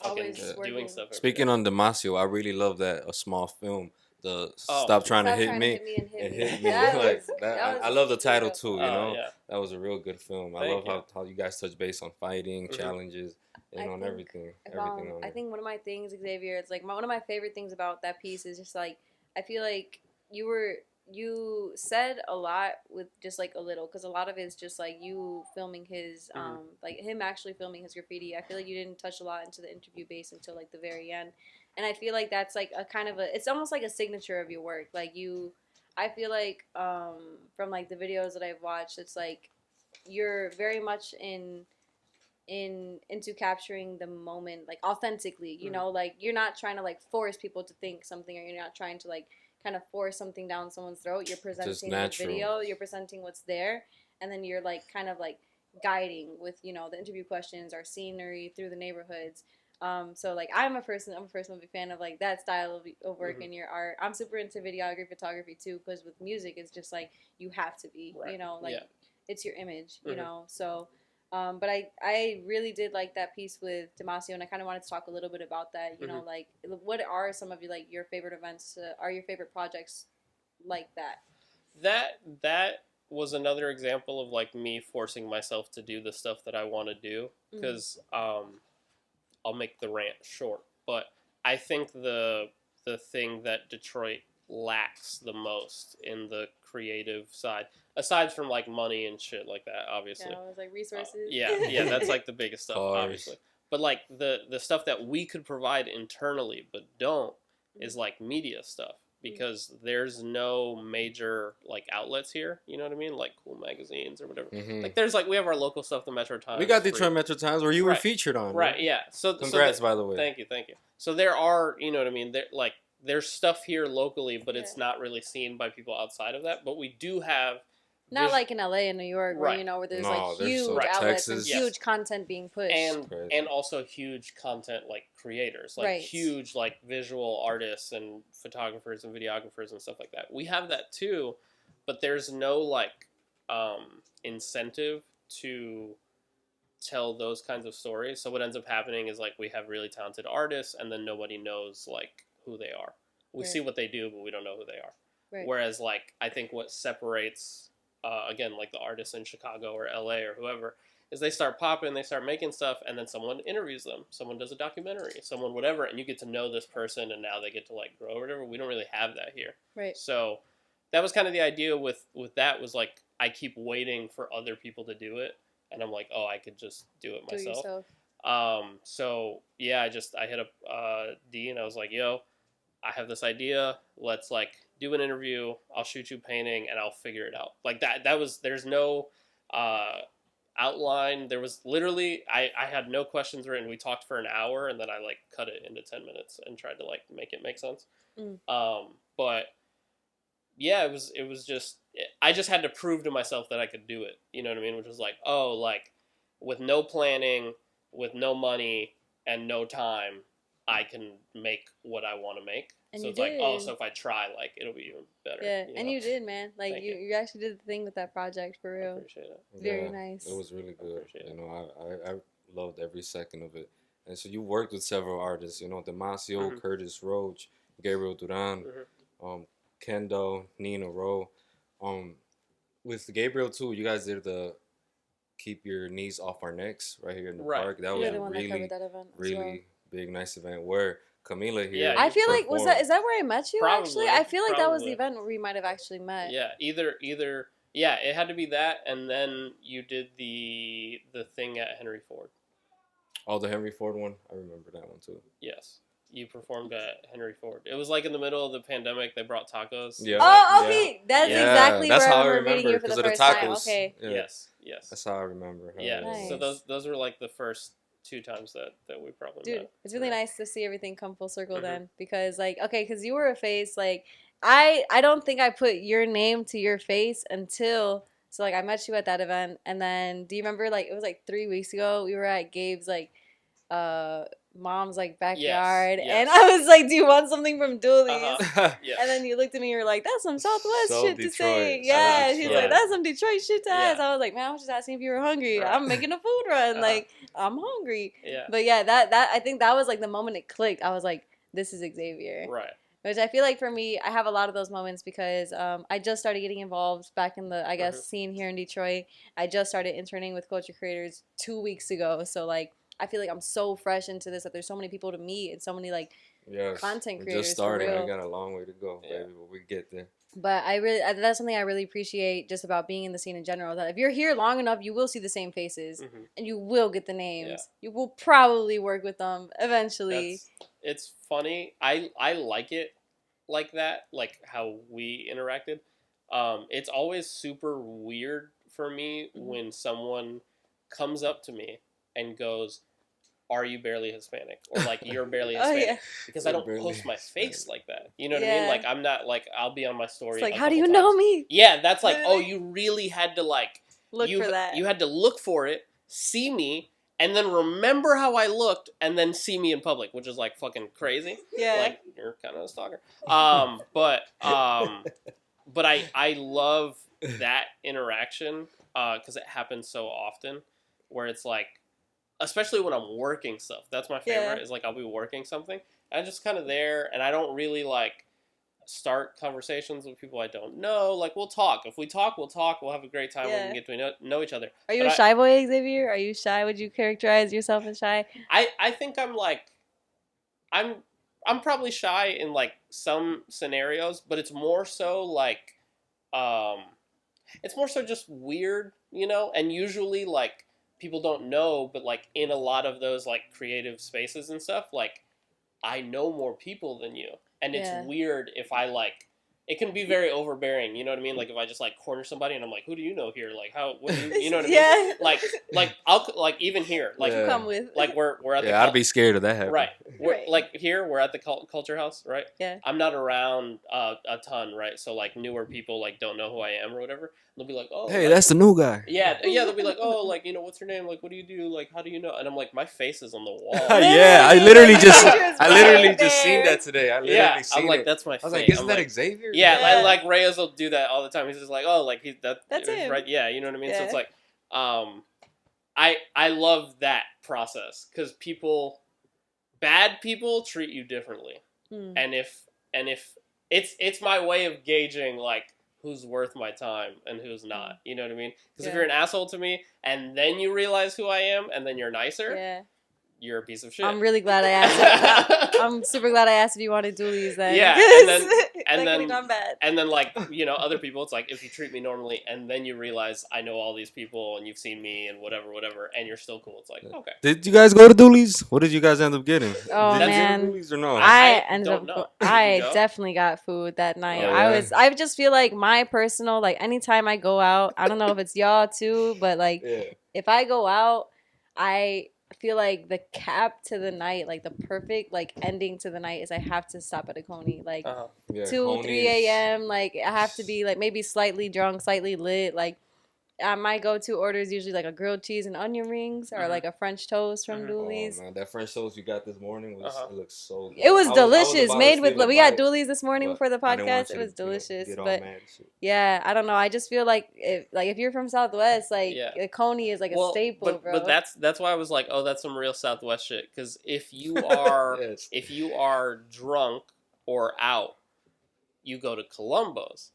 Speaker 3: fucking
Speaker 2: Always
Speaker 3: doing
Speaker 2: working.
Speaker 3: stuff. Every
Speaker 1: Speaking
Speaker 3: day.
Speaker 1: on Demasio, I really love that a small film. The
Speaker 3: Oh.
Speaker 1: Stop Trying to
Speaker 2: Stop
Speaker 1: Hit
Speaker 2: trying
Speaker 1: Me.
Speaker 2: to hit me
Speaker 1: And
Speaker 2: and hit
Speaker 1: hit
Speaker 2: me.
Speaker 1: me.
Speaker 2: That
Speaker 1: Like
Speaker 2: was,
Speaker 1: that,
Speaker 2: that was
Speaker 1: I love the title
Speaker 2: beautiful.
Speaker 1: too. You know,
Speaker 3: Yeah.
Speaker 1: that was a real good film. I
Speaker 3: Thank
Speaker 1: love how you guys touch base on fighting,
Speaker 3: Mhm.
Speaker 1: challenges, and
Speaker 2: I
Speaker 1: on
Speaker 2: think
Speaker 1: everything.
Speaker 2: If,
Speaker 1: Everything on
Speaker 2: I
Speaker 1: it.
Speaker 2: think one of my things, Xavier, it's like one of my favorite things about that piece is just like I feel like you said a lot with just like a little, because a lot of it is just like you filming his like him actually filming his graffiti. I feel like you didn't touch a lot into the interview base until like the very end, and I feel like that's like a kind of it's almost like a signature of your work. Like I feel like from like the videos that I've watched, it's like you're very much into capturing the moment like authentically, you know, like you're not trying to like force people to think something, or you're not trying to like kind of force something down someone's throat. You're presenting the video, you're presenting what's there, and then you're like kind of like guiding with, you know, the interview questions or scenery through the neighborhoods. So like I'm a personal big fan of like that style of work in your art. I'm super into videography, photography too, because with music it's just like you have to be, you know, like it's your image, you know. So but I really did like that piece with Damasio, and I kind of wanted to talk a little bit about that. You know, like what are some of your favorite events? Are your favorite projects like that?
Speaker 3: That was another example of like me forcing myself to do the stuff that I want to do, because I'll make the rant short, but I think the thing that Detroit lacks the most in the creative side, aside from like money and shit like that, obviously.
Speaker 2: Yeah, it was like resources.
Speaker 3: Yeah, that's like the biggest stuff,
Speaker 1: Cars.
Speaker 3: obviously. But like the stuff that we could provide internally but don't is like media stuff, because there's no major like outlets here, you know what I mean, like cool magazines or whatever. Like there's like we have our local stuff, the Metro Times.
Speaker 1: We got Detroit Metro Times where you were featured on.
Speaker 3: Right, yeah. So
Speaker 1: congrats, by the way.
Speaker 3: Thank you. So there are, you know what I mean, there like there's stuff here locally, but it's not really seen by people outside of that. But we do have
Speaker 2: not like in LA and New York, where you know where there's like huge outlets and huge content being pushed,
Speaker 3: and also huge content like creators, like huge like visual artists and photographers and videographers and stuff like that. We have that too, but there's no like incentive to tell those kinds of stories. So what ends up happening is like we have really talented artists, and then nobody knows like who they are. We see what they do, but we don't know who they are. Whereas like I think what separates again, like the artists in Chicago or LA or whoever, is they start popping, they start making stuff, and then someone interviews them. Someone does a documentary, someone whatever, and you get to know this person, and now they get to like grow or whatever. We don't really have that here. So that was kind of the idea with that, was like I keep waiting for other people to do it, and I'm like, oh, I could just do it myself. So yeah, I hit up D, and I was like, yo, I have this idea. Let's like do an interview. I'll shoot you painting, and I'll figure it out. Like there's no outline. There was literally, I had no questions written. We talked for an hour, and then I like cut it into 10 minutes and tried to like make it make sense. But yeah, it was just, I just had to prove to myself that I could do it. You know what I mean? Which was like, oh, like with no planning, with no money, and no time, I can make what I want to make. And so it's like, oh, so if I try, like, it'll be even better.
Speaker 2: Yeah, and you did, man. Like, you actually did the thing with that project, for real.
Speaker 3: I appreciate it.
Speaker 2: Very nice.
Speaker 1: It was really good. You know, I loved every second of it. And so you worked with several artists, you know, Damasio, Curtis Roach, Gabriel Duran, Kendo, Nina Rowe. With Gabriel, too, you guys did the Keep Your Knees Off Our Necks right here in the park. That was really big, nice event where Camila here.
Speaker 2: I feel like is that where I met you?
Speaker 3: Probably,
Speaker 2: actually, I feel like that was the event where we might have actually met.
Speaker 3: Yeah, either yeah, it had to be that, and then you did the thing at Henry Ford.
Speaker 1: Oh, the Henry Ford one. I remember that one too.
Speaker 3: Yes, you performed at Henry Ford. It was like in the middle of the pandemic. They brought tacos.
Speaker 2: Yeah. Oh, okay. That's exactly where I remember meeting you for the first time. Okay.
Speaker 1: Yeah.
Speaker 3: Yes.
Speaker 1: That's how I remember.
Speaker 3: Yeah. Nice. So those were like the first 2 times that we probably met.
Speaker 2: It's really nice to see everything come full circle then, because like, okay, because you were a face, like I don't think I put your name to your face until, so like I met you at that event, and then do you remember like it was like 3 weeks ago we were at Gabe's like mom's like
Speaker 3: Yes,
Speaker 2: backyard,
Speaker 3: yes.
Speaker 2: and I was like, "Do you want something from Duly's?"
Speaker 3: Yes.
Speaker 2: And then you looked at me, you're like, "That's some Southwest
Speaker 1: So
Speaker 2: shit to say."
Speaker 1: Detroit.
Speaker 2: Yeah,
Speaker 1: So
Speaker 2: she's
Speaker 3: Detroit.
Speaker 2: like, "That's some Detroit shit to ask."
Speaker 3: Yeah.
Speaker 2: I was like, "Man, I was just asking if you were hungry.
Speaker 3: Right.
Speaker 2: I'm making a food run.
Speaker 3: Uh-huh.
Speaker 2: Like, I'm hungry."
Speaker 3: Yeah.
Speaker 2: But yeah, that I think that was like the moment it clicked. I was like, "This is Xavier."
Speaker 3: Right.
Speaker 2: Which I feel like for me, I have a lot of those moments because I just started getting involved back in the, I guess,
Speaker 3: Mhm.
Speaker 2: scene here in Detroit. I just started interning with culture creators 2 weeks ago. So, like, I feel like I'm so fresh into this that there's so many people to meet and so many, like,
Speaker 1: Yes.
Speaker 2: content
Speaker 1: We're
Speaker 2: creators.
Speaker 1: just starting.
Speaker 2: For real.
Speaker 1: We got a long way to go,
Speaker 3: Yeah.
Speaker 1: baby. But we get there.
Speaker 2: But that's something I really appreciate just about being in the scene in general. That if you're here long enough, you will see the same faces
Speaker 3: Mhm.
Speaker 2: and you will get the names.
Speaker 3: Yeah.
Speaker 2: You will probably work with them eventually.
Speaker 3: It's funny. I like it like that, like how we interacted. It's always super weird for me
Speaker 2: Mhm.
Speaker 3: when someone comes up to me and goes, "Are you barely Hispanic?" Or like, "You're barely
Speaker 2: Oh,
Speaker 3: Hispanic,"
Speaker 2: yeah.
Speaker 3: because I
Speaker 1: You're
Speaker 3: don't
Speaker 1: barely
Speaker 3: post my
Speaker 1: Hispanic.
Speaker 3: face like that. You know what I mean?
Speaker 2: Yeah.
Speaker 3: Like I'm not like I'll be on my story.
Speaker 2: It's like,
Speaker 3: a
Speaker 2: how do you
Speaker 3: couple
Speaker 2: know
Speaker 3: times.
Speaker 2: me?
Speaker 3: Yeah, that's like, oh,
Speaker 2: Literally.
Speaker 3: you really had to like
Speaker 2: Look
Speaker 3: you
Speaker 2: for that.
Speaker 3: you had to look for it, see me, and then remember how I looked, and then see me in public, which is like fucking crazy.
Speaker 2: Yeah.
Speaker 3: Like you're kind of a stalker. But I love that interaction because it happens so often, where it's like, especially when I'm working stuff. That's my favorite.
Speaker 2: Yeah.
Speaker 3: Is like I'll be working something, and I'm just kind of there, and I don't really like start conversations with people I don't know. Like we'll talk. If we talk, we'll talk. We'll have a great time. We
Speaker 2: Yeah.
Speaker 3: can get to know each other.
Speaker 2: Are you
Speaker 3: But
Speaker 2: a shy boy, Xavier? Are you shy? Would you characterize yourself as shy?
Speaker 3: I think I'm like I'm probably shy in like some scenarios, but it's more so like it's more so just weird, you know? And usually like people don't know, but like in a lot of those like creative spaces and stuff, like I know more people than you. And it's
Speaker 2: Yeah.
Speaker 3: weird if I like it can be very overbearing, you know what I mean? Like if I just like corner somebody and I'm like, who do you know here? Like how what do you know what I mean?
Speaker 2: Yeah.
Speaker 3: Like I'll like even here, like
Speaker 1: Yeah.
Speaker 2: Come with.
Speaker 3: like we're at the
Speaker 1: Yeah, I'd be scared of that happening.
Speaker 3: right. We're,
Speaker 2: Right.
Speaker 3: Like here, we're at the culture house, right?
Speaker 2: Yeah.
Speaker 3: I'm not around a ton, right? So like newer people like don't know who I am or whatever. They'll be like, oh,
Speaker 1: Hey,
Speaker 3: like,
Speaker 1: that's the new guy.
Speaker 3: yeah. They'll be like, oh, like what's your name? Like, what do you do? Like, how do you know? And I'm like, my face is on the wall.
Speaker 1: Yeah, I
Speaker 2: Literally,
Speaker 1: literally just
Speaker 2: picture's
Speaker 1: I literally
Speaker 2: right
Speaker 1: just seen
Speaker 2: there.
Speaker 1: that today. I literally
Speaker 3: Yeah,
Speaker 1: seen
Speaker 3: I'm like,
Speaker 1: it.
Speaker 3: that's my
Speaker 1: I
Speaker 3: face.
Speaker 1: was like, isn't
Speaker 3: I'm
Speaker 1: that
Speaker 3: like,
Speaker 1: Xavier?
Speaker 3: yeah,
Speaker 2: Yeah.
Speaker 3: like Reyes will do that all the time. He's just like, oh, like
Speaker 2: That's him.
Speaker 3: right? Yeah, you know what I mean. So
Speaker 2: Yeah.
Speaker 3: it's like, I love that process because bad people treat you differently.
Speaker 2: Hmm.
Speaker 3: And if it's my way of gauging like who's worth my time and who's not, you know what I mean? Because if
Speaker 2: Yeah.
Speaker 3: you're an asshole to me and then you realize who I am and then you're nicer,
Speaker 2: Yeah.
Speaker 3: you're a piece of shit.
Speaker 2: I'm really glad I asked. I'm super glad I asked if you wanted Duly's then.
Speaker 3: Yeah,
Speaker 2: 'cause
Speaker 3: and then-
Speaker 2: that
Speaker 3: and
Speaker 2: could
Speaker 3: then-
Speaker 2: have gone bad.
Speaker 3: And then like, you know, other people, it's like if you treat me normally and then you realize I know all these people and you've seen me and whatever, and you're still cool, it's like, okay.
Speaker 1: Did you guys go to Duly's? What did you guys end up getting?
Speaker 2: Oh,
Speaker 1: did you
Speaker 2: man.
Speaker 1: get Duly's or no?
Speaker 2: I
Speaker 3: I
Speaker 2: ended
Speaker 3: don't
Speaker 2: up.
Speaker 3: know. Did you
Speaker 2: I
Speaker 3: go?
Speaker 2: definitely got food that night.
Speaker 1: Oh, yeah?
Speaker 2: I just feel like my personal, like anytime I go out, I don't know if it's y'all too, but like
Speaker 1: Yeah.
Speaker 2: if I go out, I feel like the cap to the night, like the perfect like ending to the night is I have to stop at a Coney, like
Speaker 3: Uh-huh.
Speaker 1: Yeah,
Speaker 2: 2, 3
Speaker 1: Coney's-
Speaker 2: a.m. Like I have to be like maybe slightly drunk, slightly lit, like. My go-to order is usually like a grilled cheese and onion rings or
Speaker 3: Mhm.
Speaker 2: like a French toast from
Speaker 3: Mhm.
Speaker 2: Duly's.
Speaker 1: Oh man, that French toast you got this morning was
Speaker 3: Uh-huh.
Speaker 1: it looks so good.
Speaker 2: It was
Speaker 1: I
Speaker 2: delicious,
Speaker 1: about to
Speaker 2: made with.
Speaker 1: steal a
Speaker 2: We got
Speaker 1: bite,
Speaker 2: Duly's this morning
Speaker 1: but
Speaker 2: before the
Speaker 1: I didn't want
Speaker 2: podcast.
Speaker 1: you
Speaker 2: It
Speaker 1: to,
Speaker 2: was delicious,
Speaker 1: get all
Speaker 2: but
Speaker 1: mad and shit.
Speaker 2: yeah, I don't know. I just feel like if you're from Southwest, like
Speaker 3: Yeah.
Speaker 2: a Coney is like a staple, bro.
Speaker 3: But that's why I was like, oh, that's some real Southwest shit. Because if you are
Speaker 1: Yes.
Speaker 3: if you are drunk or out, you go to Columbo's.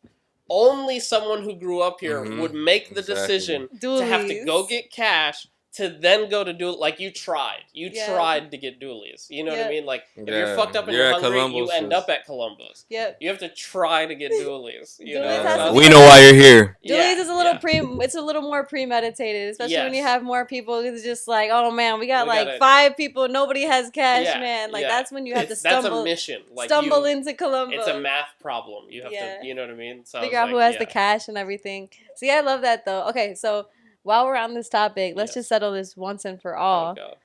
Speaker 3: Only someone who grew up here
Speaker 1: Mhm.
Speaker 3: would make the
Speaker 1: Exactly.
Speaker 3: decision to have to go
Speaker 2: Duly's.
Speaker 3: get cash to then go to Duly. Like you tried. You
Speaker 2: Yeah.
Speaker 3: tried to get Duly's. You know what I
Speaker 2: Yeah.
Speaker 3: mean? Like if
Speaker 1: Yeah.
Speaker 3: you're fucked up and
Speaker 1: You're
Speaker 3: you're
Speaker 1: at
Speaker 3: hungry, you
Speaker 1: Columbo's
Speaker 3: end
Speaker 1: is-
Speaker 3: up at Columbo's.
Speaker 2: Yep.
Speaker 3: You have to try to get Duly's. You know?
Speaker 2: Duly's
Speaker 3: So
Speaker 2: has
Speaker 3: I
Speaker 2: to
Speaker 3: was
Speaker 2: be
Speaker 1: we
Speaker 3: like,
Speaker 1: know why you're here.
Speaker 2: Duly's is a little
Speaker 3: yeah.
Speaker 2: it's a little more premeditated, especially when you
Speaker 3: Yes.
Speaker 2: have more people. It's just like, oh man, we got
Speaker 3: We
Speaker 2: like
Speaker 3: gotta-
Speaker 2: 5 people, nobody has cash,
Speaker 3: Yeah,
Speaker 2: man. Like
Speaker 3: yeah.
Speaker 2: that's when you have to
Speaker 3: That's a
Speaker 2: stumble
Speaker 3: mission. Like
Speaker 2: stumble
Speaker 3: you,
Speaker 2: into Columbo.
Speaker 3: it's a math problem. You have
Speaker 2: Yeah.
Speaker 3: to, you know what I mean? So I
Speaker 2: Figure
Speaker 3: was
Speaker 2: out who
Speaker 3: like,
Speaker 2: has
Speaker 3: yeah.
Speaker 2: the cash and everything. See, I love that though. Okay, so while we're on this topic, let's
Speaker 3: Yes.
Speaker 2: just settle this once and for
Speaker 3: Oh,
Speaker 2: all.
Speaker 3: God.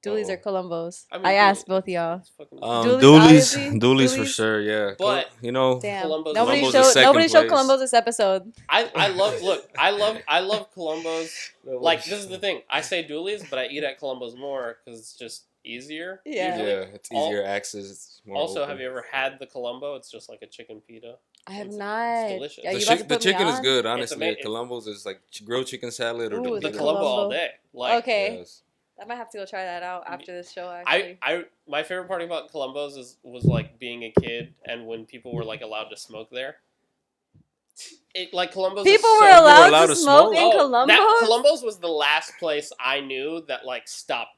Speaker 2: Duly's or
Speaker 1: Uh-oh.
Speaker 2: Columbos?
Speaker 3: I
Speaker 2: I,
Speaker 3: mean,
Speaker 2: asked
Speaker 3: Duly-
Speaker 2: both of y'all.
Speaker 3: it's fucking-
Speaker 2: Duly's,
Speaker 1: Duly's,
Speaker 2: obviously.
Speaker 1: Duly's for
Speaker 2: Duly's.
Speaker 1: sure. Yeah,
Speaker 3: But-
Speaker 1: you know,
Speaker 2: Damn.
Speaker 3: Columbo's
Speaker 2: Nobody
Speaker 3: is
Speaker 2: showed
Speaker 1: second place.
Speaker 2: Columbos this episode.
Speaker 3: I love Columbo's. Like this is the thing. I say Dooley's, but I eat at Columbo's more because it's just easier.
Speaker 2: Yeah.
Speaker 3: usually.
Speaker 1: It's easier access. It's more
Speaker 3: Also,
Speaker 1: open.
Speaker 3: have you ever had the Columbo? It's just like a chicken pita.
Speaker 2: I have
Speaker 3: It's
Speaker 2: not.
Speaker 3: delicious.
Speaker 2: Are
Speaker 1: The,
Speaker 2: you about to
Speaker 1: the
Speaker 2: put me
Speaker 1: chicken is
Speaker 2: on?
Speaker 1: good, honestly.
Speaker 3: ama-
Speaker 1: Columbo's is like grilled chicken salad or
Speaker 2: Ooh,
Speaker 3: The
Speaker 1: pita.
Speaker 3: Columbo all
Speaker 2: Columbo.
Speaker 3: day. Like,
Speaker 2: Okay.
Speaker 1: Yes.
Speaker 2: I might have to go try that out after this show, actually.
Speaker 3: my favorite part about Columbo's was like being a kid and when people were like allowed to smoke there. It like Columbo's.
Speaker 2: People
Speaker 3: is
Speaker 2: were
Speaker 3: so
Speaker 2: allowed,
Speaker 1: allowed
Speaker 2: to
Speaker 1: to
Speaker 2: smoke
Speaker 1: smoke?
Speaker 2: in Columbus?
Speaker 3: Columbo's was the last place I knew that like stopped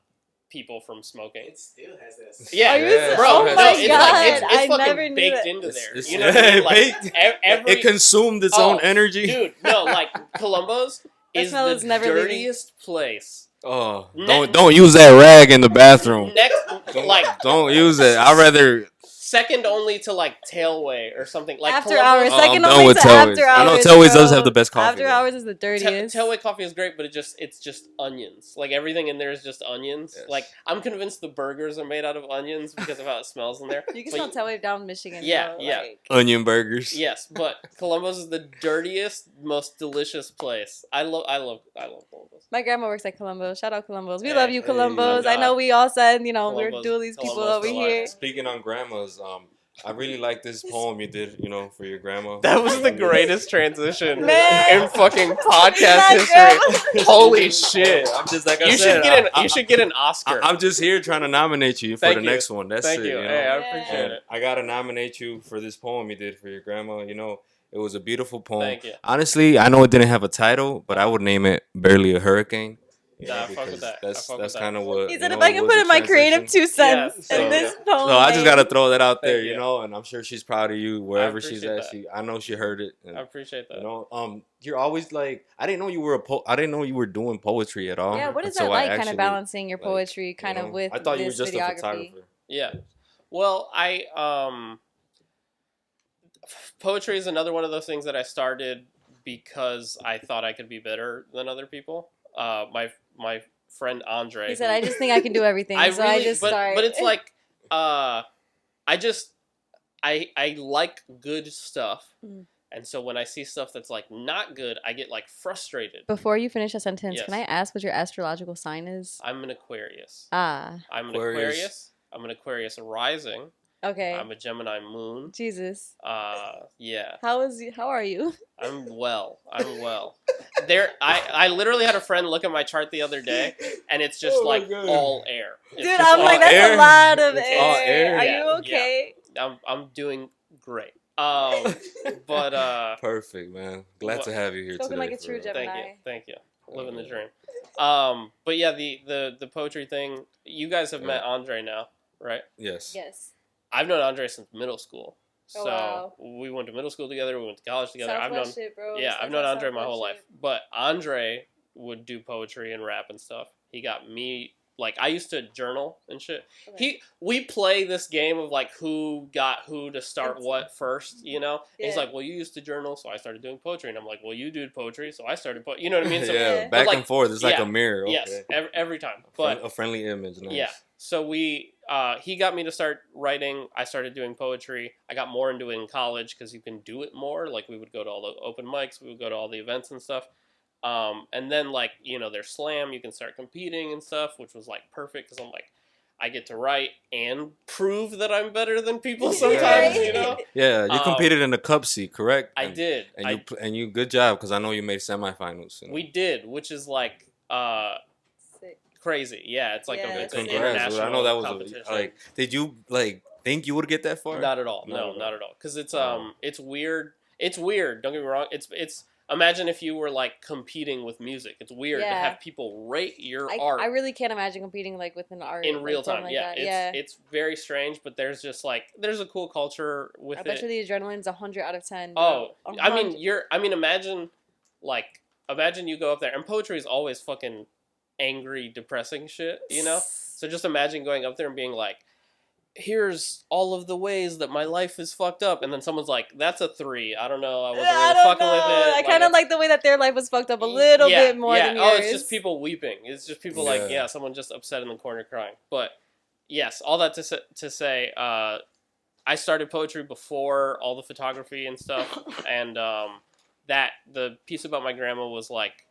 Speaker 3: people from smoking.
Speaker 4: It still has that.
Speaker 3: Yeah,
Speaker 2: Are you
Speaker 1: Yeah,
Speaker 3: bro.
Speaker 2: oh
Speaker 1: it
Speaker 2: my
Speaker 1: has-
Speaker 3: it's
Speaker 2: god!
Speaker 3: like it's
Speaker 2: I
Speaker 3: fucking
Speaker 2: never knew
Speaker 3: baked
Speaker 2: that.
Speaker 3: into
Speaker 1: It's-
Speaker 3: there.
Speaker 1: it's-
Speaker 3: You know what I mean? Like
Speaker 1: baked.
Speaker 3: every
Speaker 1: It consumed its
Speaker 3: Oh,
Speaker 1: own energy.
Speaker 3: dude. No, like Columbo's
Speaker 2: That
Speaker 3: is
Speaker 2: smell
Speaker 3: the
Speaker 2: is never leaving.
Speaker 3: dirtiest place.
Speaker 1: Oh,
Speaker 3: Ne-
Speaker 1: don't use that rag in the bathroom.
Speaker 3: Next,
Speaker 1: Don't,
Speaker 3: like
Speaker 1: don't use it. I'd rather.
Speaker 3: second only to like Tailway or something. Like
Speaker 2: After
Speaker 3: Columbo's-
Speaker 2: hours. Second
Speaker 1: I'm done
Speaker 2: only
Speaker 1: with
Speaker 2: to
Speaker 1: Tailways.
Speaker 2: after
Speaker 1: I know
Speaker 2: hours.
Speaker 1: Tailways
Speaker 2: bro.
Speaker 1: does have the best coffee,
Speaker 2: After
Speaker 1: though.
Speaker 2: hours is the dirtiest.
Speaker 3: Tailway coffee is great, but it's just onions. Like everything in there is just onions.
Speaker 1: Yes.
Speaker 3: Like I'm convinced the burgers are made out of onions because of how it smells in there.
Speaker 2: You can
Speaker 3: But
Speaker 2: smell Tailway down Michigan.
Speaker 3: Yeah,
Speaker 2: bro,
Speaker 3: yeah.
Speaker 2: like-
Speaker 1: Onion burgers.
Speaker 3: yes, but Columbo's is the dirtiest, most delicious place. I love Columbo's.
Speaker 2: My grandma works at Columbo. Shout out Columbos. We
Speaker 3: Hey,
Speaker 2: love you,
Speaker 1: hey,
Speaker 2: Columbos.
Speaker 3: my
Speaker 2: I know
Speaker 3: God.
Speaker 2: we all said, we're
Speaker 3: Columbos-
Speaker 2: Duly's people
Speaker 3: Columbos
Speaker 2: over
Speaker 3: for life.
Speaker 2: here.
Speaker 1: Speaking on grandmas, I really like this poem you did, for your grandma.
Speaker 3: That was the greatest transition
Speaker 2: Man.
Speaker 3: in fucking
Speaker 2: My
Speaker 3: podcast history.
Speaker 2: grandma-
Speaker 3: Holy shit!
Speaker 1: I'm just like I
Speaker 3: You
Speaker 1: said.
Speaker 3: should get an Oscar.
Speaker 1: I'm just here trying to nominate you for
Speaker 3: Thank
Speaker 1: the
Speaker 3: you.
Speaker 1: next one. That's
Speaker 3: Thank
Speaker 1: it.
Speaker 3: you.
Speaker 1: You know?
Speaker 3: Hey, I
Speaker 2: Yeah.
Speaker 3: appreciate
Speaker 1: And
Speaker 3: it.
Speaker 1: I gotta nominate you for this poem you did for your grandma. It was a beautiful poem.
Speaker 3: Thank you.
Speaker 1: Honestly, I know it didn't have a title, but I would name it "Barely a Hurricane."
Speaker 3: Nah, I fuck with
Speaker 1: because
Speaker 3: that. I
Speaker 1: That's
Speaker 3: fuck with
Speaker 1: that's
Speaker 3: that.
Speaker 1: kind of what.
Speaker 2: He said
Speaker 1: you
Speaker 2: if
Speaker 1: know,
Speaker 2: I can
Speaker 1: was
Speaker 2: put
Speaker 1: a
Speaker 2: in my creative
Speaker 1: transition.
Speaker 2: 2 cents
Speaker 3: Yeah,
Speaker 2: in this poem.
Speaker 1: So I just gotta
Speaker 2: man.
Speaker 1: throw that out there,
Speaker 3: Thank you.
Speaker 1: and I'm sure she's proud of you wherever she's
Speaker 3: appreciate
Speaker 1: at.
Speaker 3: that.
Speaker 1: I know she heard it. And,
Speaker 3: I appreciate that.
Speaker 1: you're always like, I didn't know you were I didn't know you were doing poetry at all.
Speaker 2: Yeah, what is
Speaker 1: until
Speaker 2: that
Speaker 1: I
Speaker 2: like, kind
Speaker 1: actually,
Speaker 2: of balancing your
Speaker 1: like,
Speaker 2: poetry kind of with
Speaker 1: I thought you were
Speaker 2: this
Speaker 1: just a
Speaker 2: videography?
Speaker 1: photographer.
Speaker 3: Yeah. Well, poetry is another one of those things that I started because I thought I could be better than other people. My friend Andre.
Speaker 2: He said,
Speaker 3: who-
Speaker 2: I just think I can do everything, I just
Speaker 3: but,
Speaker 2: start.
Speaker 3: But it's like, I like good stuff,
Speaker 2: Mm.
Speaker 3: and so when I see stuff that's like not good, I get like frustrated.
Speaker 2: Before you finish a sentence,
Speaker 3: Yes.
Speaker 2: can I ask what your astrological sign is?
Speaker 3: I'm an Aquarius.
Speaker 2: Ah,
Speaker 3: I'm an
Speaker 1: Aquarius.
Speaker 3: Aquarius. I'm an Aquarius rising.
Speaker 2: okay.
Speaker 3: I'm a Gemini moon.
Speaker 2: Jesus.
Speaker 3: Yeah.
Speaker 2: How are you?
Speaker 3: I'm well. I literally had a friend look at my chart the other day, and it's just
Speaker 1: Oh my
Speaker 3: like
Speaker 1: God.
Speaker 3: all air. It's
Speaker 2: Dude,
Speaker 3: just
Speaker 2: I'm
Speaker 3: all
Speaker 2: like, that's
Speaker 1: air?
Speaker 2: a lot of
Speaker 1: It's
Speaker 2: air.
Speaker 1: all air?
Speaker 2: Are
Speaker 3: Yeah,
Speaker 2: you okay?
Speaker 3: I'm doing great. But
Speaker 1: Perfect, man. Glad to have you here
Speaker 2: Spoken
Speaker 1: today.
Speaker 2: like a
Speaker 1: for
Speaker 2: true
Speaker 1: real.
Speaker 2: Gemini.
Speaker 3: thank you. Living the dream. But yeah, the poetry thing. You guys have met Andre now, right?
Speaker 1: Yes.
Speaker 2: Yes.
Speaker 3: I've known Andre since middle school.
Speaker 2: Oh,
Speaker 3: So
Speaker 2: wow.
Speaker 3: we went to middle school together. We went to college together.
Speaker 2: Southwest shit, bro.
Speaker 3: Yeah, I've
Speaker 2: That's
Speaker 3: known
Speaker 2: that
Speaker 3: Andre my
Speaker 2: Southwest
Speaker 3: whole life.
Speaker 2: shit.
Speaker 3: But Andre would do poetry and rap and stuff. He got me like I used to journal and shit.
Speaker 2: Okay.
Speaker 3: We play this game of like who got who to start what first, you know? And he's
Speaker 2: Yeah.
Speaker 3: like, well, you used to journal, so I started doing poetry. And I'm like, well, you did poetry, so I started poetry. You know what I mean? So,
Speaker 1: yeah,
Speaker 2: Yeah.
Speaker 1: back
Speaker 3: But,
Speaker 1: and forth. It's like
Speaker 3: yeah,
Speaker 1: a mirror. Okay.
Speaker 3: yes, every time. But
Speaker 1: A friendly image. Nice.
Speaker 3: yeah. So he got me to start writing. I started doing poetry. I got more into it in college because you can do it more. Like we would go to all the open mics, we would go to all the events and stuff. And then like, there's slam, you can start competing and stuff, which was like perfect because I'm like, I get to write and prove that I'm better than people sometimes, you know?
Speaker 1: Yeah, you competed in the cup seat, correct?
Speaker 3: I did.
Speaker 1: And you good job because I know you made semifinals.
Speaker 3: We did, which is like
Speaker 2: Sick.
Speaker 3: crazy. Yeah, it's like
Speaker 2: Yeah,
Speaker 3: it's an
Speaker 2: that's
Speaker 1: Congrats.
Speaker 3: international
Speaker 1: I know that was
Speaker 3: competition.
Speaker 1: did you think you would get that far?
Speaker 3: Not at all.
Speaker 1: Not
Speaker 3: No,
Speaker 1: at all.
Speaker 3: not at all. Because it's
Speaker 1: Wow.
Speaker 3: it's weird. It's weird. Don't get me wrong. It's imagine if you were like competing with music. It's weird to
Speaker 2: Yeah.
Speaker 3: have people rate your
Speaker 2: I
Speaker 3: art
Speaker 2: really can't imagine competing like with an art
Speaker 3: in real
Speaker 2: something
Speaker 3: time.
Speaker 2: like
Speaker 3: Yeah,
Speaker 2: that.
Speaker 3: it's very strange, but there's just like there's a cool culture with
Speaker 2: I
Speaker 3: it.
Speaker 2: bet you the adrenaline's 100 out of 10.
Speaker 3: Oh,
Speaker 2: bro.
Speaker 3: I mean,
Speaker 2: 100.
Speaker 3: imagine you go up there, and poetry is always fucking angry, depressing shit, you know? So just imagine going up there and being like, here's all of the ways that my life is fucked up, and then someone's like, that's a 3. I don't know, I wasn't
Speaker 2: I
Speaker 3: really
Speaker 2: don't
Speaker 3: fucking
Speaker 2: know.
Speaker 3: with it.
Speaker 2: I kind of like the way that their life was fucked up a little bit more than yours.
Speaker 3: Oh, it's just people weeping. It's just people someone just upset in the corner crying. But yes, all that to say, I started poetry before all the photography and stuff, and that the piece about my grandma was like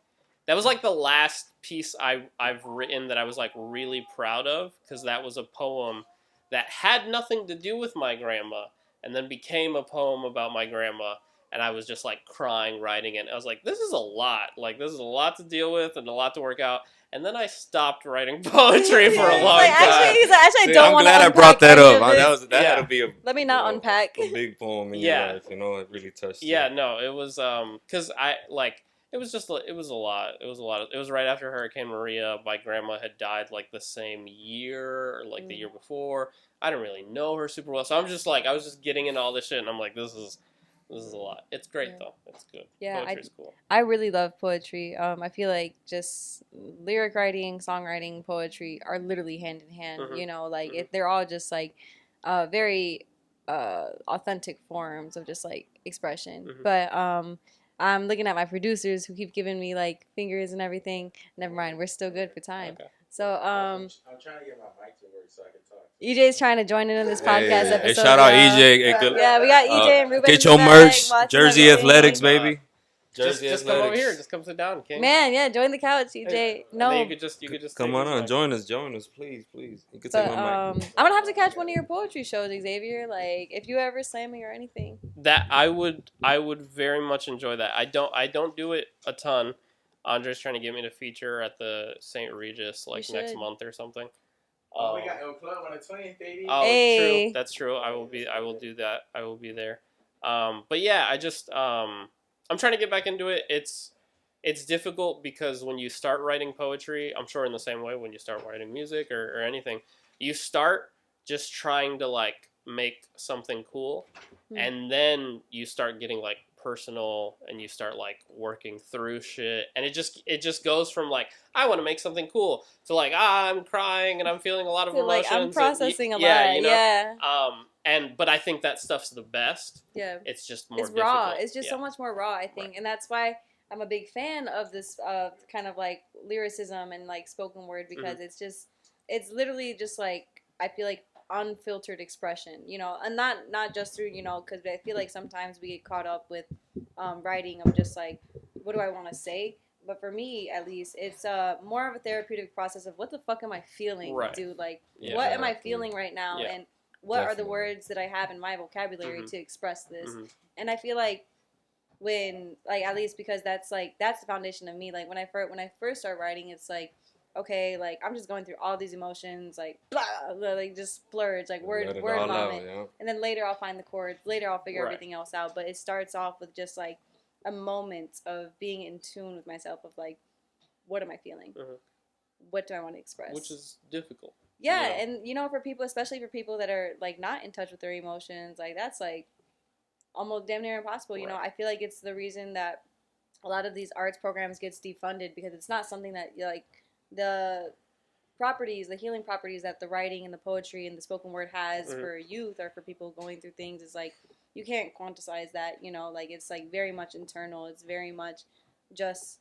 Speaker 3: That was like the last piece I've written that I was like really proud of, because that was a poem that had nothing to do with my grandma and then became a poem about my grandma, and I was just like crying writing it. I was like, this is a lot. Like, this is a lot to deal with and a lot to work out. And then I stopped writing poetry for a
Speaker 2: He's
Speaker 3: long
Speaker 2: like,
Speaker 3: time.
Speaker 2: actually, I
Speaker 1: See,
Speaker 2: don't
Speaker 1: I'm
Speaker 2: want to
Speaker 1: glad I
Speaker 2: unpack
Speaker 1: brought that
Speaker 2: any
Speaker 1: up.
Speaker 2: of this.
Speaker 1: That
Speaker 3: Yeah.
Speaker 1: had to be a
Speaker 2: Let me not
Speaker 1: you know,
Speaker 2: unpack.
Speaker 1: a big poem in
Speaker 3: Yeah.
Speaker 1: your life. You know, it really touched
Speaker 3: Yeah,
Speaker 1: you.
Speaker 3: no, it was because I like it was just it was a lot. It was a lot. It was right after Hurricane Maria. My grandma had died like the same year or like the year before. I didn't really know her super well, so I'm just like I was just getting into all this shit, and I'm like, this is a lot. It's great though. It's good.
Speaker 2: Yeah,
Speaker 3: Poetry's cool.
Speaker 2: I really love poetry. I feel like just lyric writing, songwriting, poetry are literally hand in hand.
Speaker 3: Mhm.
Speaker 2: You know, like
Speaker 3: Mhm.
Speaker 2: they're all just like very authentic forms of just like expression.
Speaker 3: Mhm.
Speaker 2: But I'm looking at my producers who keep giving me like fingers and everything. Never mind, we're still good for time.
Speaker 3: Okay.
Speaker 2: So
Speaker 4: I'm trying to get my mic to work so I can talk.
Speaker 2: EJ's trying to join in on this podcast
Speaker 1: Hey,
Speaker 2: episode.
Speaker 1: shout out
Speaker 2: y'all.
Speaker 1: EJ. Hey, good.
Speaker 2: Yeah, we got EJ and Ruben.
Speaker 1: Get
Speaker 2: in the
Speaker 1: your
Speaker 2: back,
Speaker 1: merch,
Speaker 2: watching
Speaker 1: Jersey
Speaker 2: everything.
Speaker 1: Athletics, baby. Jersey
Speaker 3: Just come over
Speaker 1: Athletics.
Speaker 3: here. Just come sit down, King.
Speaker 2: Man, yeah, join the couch, EJ.
Speaker 3: Hey, and
Speaker 2: No,
Speaker 3: then you could just
Speaker 1: Come
Speaker 3: take
Speaker 1: on
Speaker 3: this
Speaker 1: on,
Speaker 3: mic.
Speaker 1: join us, please. You can
Speaker 2: but
Speaker 1: take my mic.
Speaker 2: I'm gonna have to catch one of your poetry shows, Xavier. Like, if you ever slamming or anything.
Speaker 3: That I would very much enjoy that. I don't do it a ton. Andre's trying to get me to feature at the St. Regis like next
Speaker 2: should.
Speaker 3: month or something.
Speaker 4: We got El Club on the 20th, baby.
Speaker 3: Oh,
Speaker 2: Hey.
Speaker 3: true. That's true. I will do that. I will be there. But yeah, I just I'm trying to get back into it. It's difficult because when you start writing poetry, I'm sure in the same way when you start writing music or anything, you start just trying to like make something cool, and then you start getting like personal and you start like working through shit, and it just goes from like I want to make something cool to like I'm crying and I'm feeling a lot of
Speaker 2: So, like,
Speaker 3: emotions.
Speaker 2: I'm processing a
Speaker 3: yeah,
Speaker 2: lot.
Speaker 3: you know.
Speaker 2: Yeah.
Speaker 3: But I think that stuff's the best.
Speaker 2: Yeah.
Speaker 3: It's just more
Speaker 2: It's raw.
Speaker 3: difficult.
Speaker 2: It's just
Speaker 3: Yeah.
Speaker 2: so much more raw, I think.
Speaker 3: Right.
Speaker 2: And that's why I'm a big fan of this kind of like lyricism and like spoken word, because it's literally just like, I feel like unfiltered expression, you know, and not just through, you know, because I feel like sometimes we get caught up with writing of just like, what do I want to say? But for me, at least, it's more of a therapeutic process of what the fuck am I feeling,
Speaker 3: Right.
Speaker 2: dude? Like,
Speaker 3: Yeah.
Speaker 2: what am I feeling right now?
Speaker 3: Yeah.
Speaker 2: And what are the
Speaker 1: Definitely.
Speaker 2: words that I have in my vocabulary
Speaker 3: Mhm.
Speaker 2: to express this?
Speaker 3: Mhm.
Speaker 2: And I feel like when, like, at least because that's the foundation of me. Like, when I first start writing, it's like, okay, like, I'm just going through all these emotions, like, blah, like, just splurge, like, word
Speaker 1: Let it all
Speaker 2: vomit.
Speaker 1: out, yeah.
Speaker 2: And then later I'll find the chords. Later I'll figure
Speaker 3: Right.
Speaker 2: everything else out. But it starts off with just, like, a moment of being in tune with myself of, like, what am I feeling?
Speaker 3: Mhm.
Speaker 2: What do I want to express?
Speaker 3: Which is difficult.
Speaker 2: Yeah,
Speaker 3: you know?
Speaker 2: and, you know, for people, especially for people that are, like, not in touch with their emotions, like, that's, like, almost damn near impossible. You know,
Speaker 3: Right.
Speaker 2: I feel like it's the reason that a lot of these arts programs gets defunded, because it's not something that, like, the healing properties that the writing and the poetry and the spoken word has for youth or for people going through things is like, you can't quantize that, you know, like, it's like very much internal. It's very much just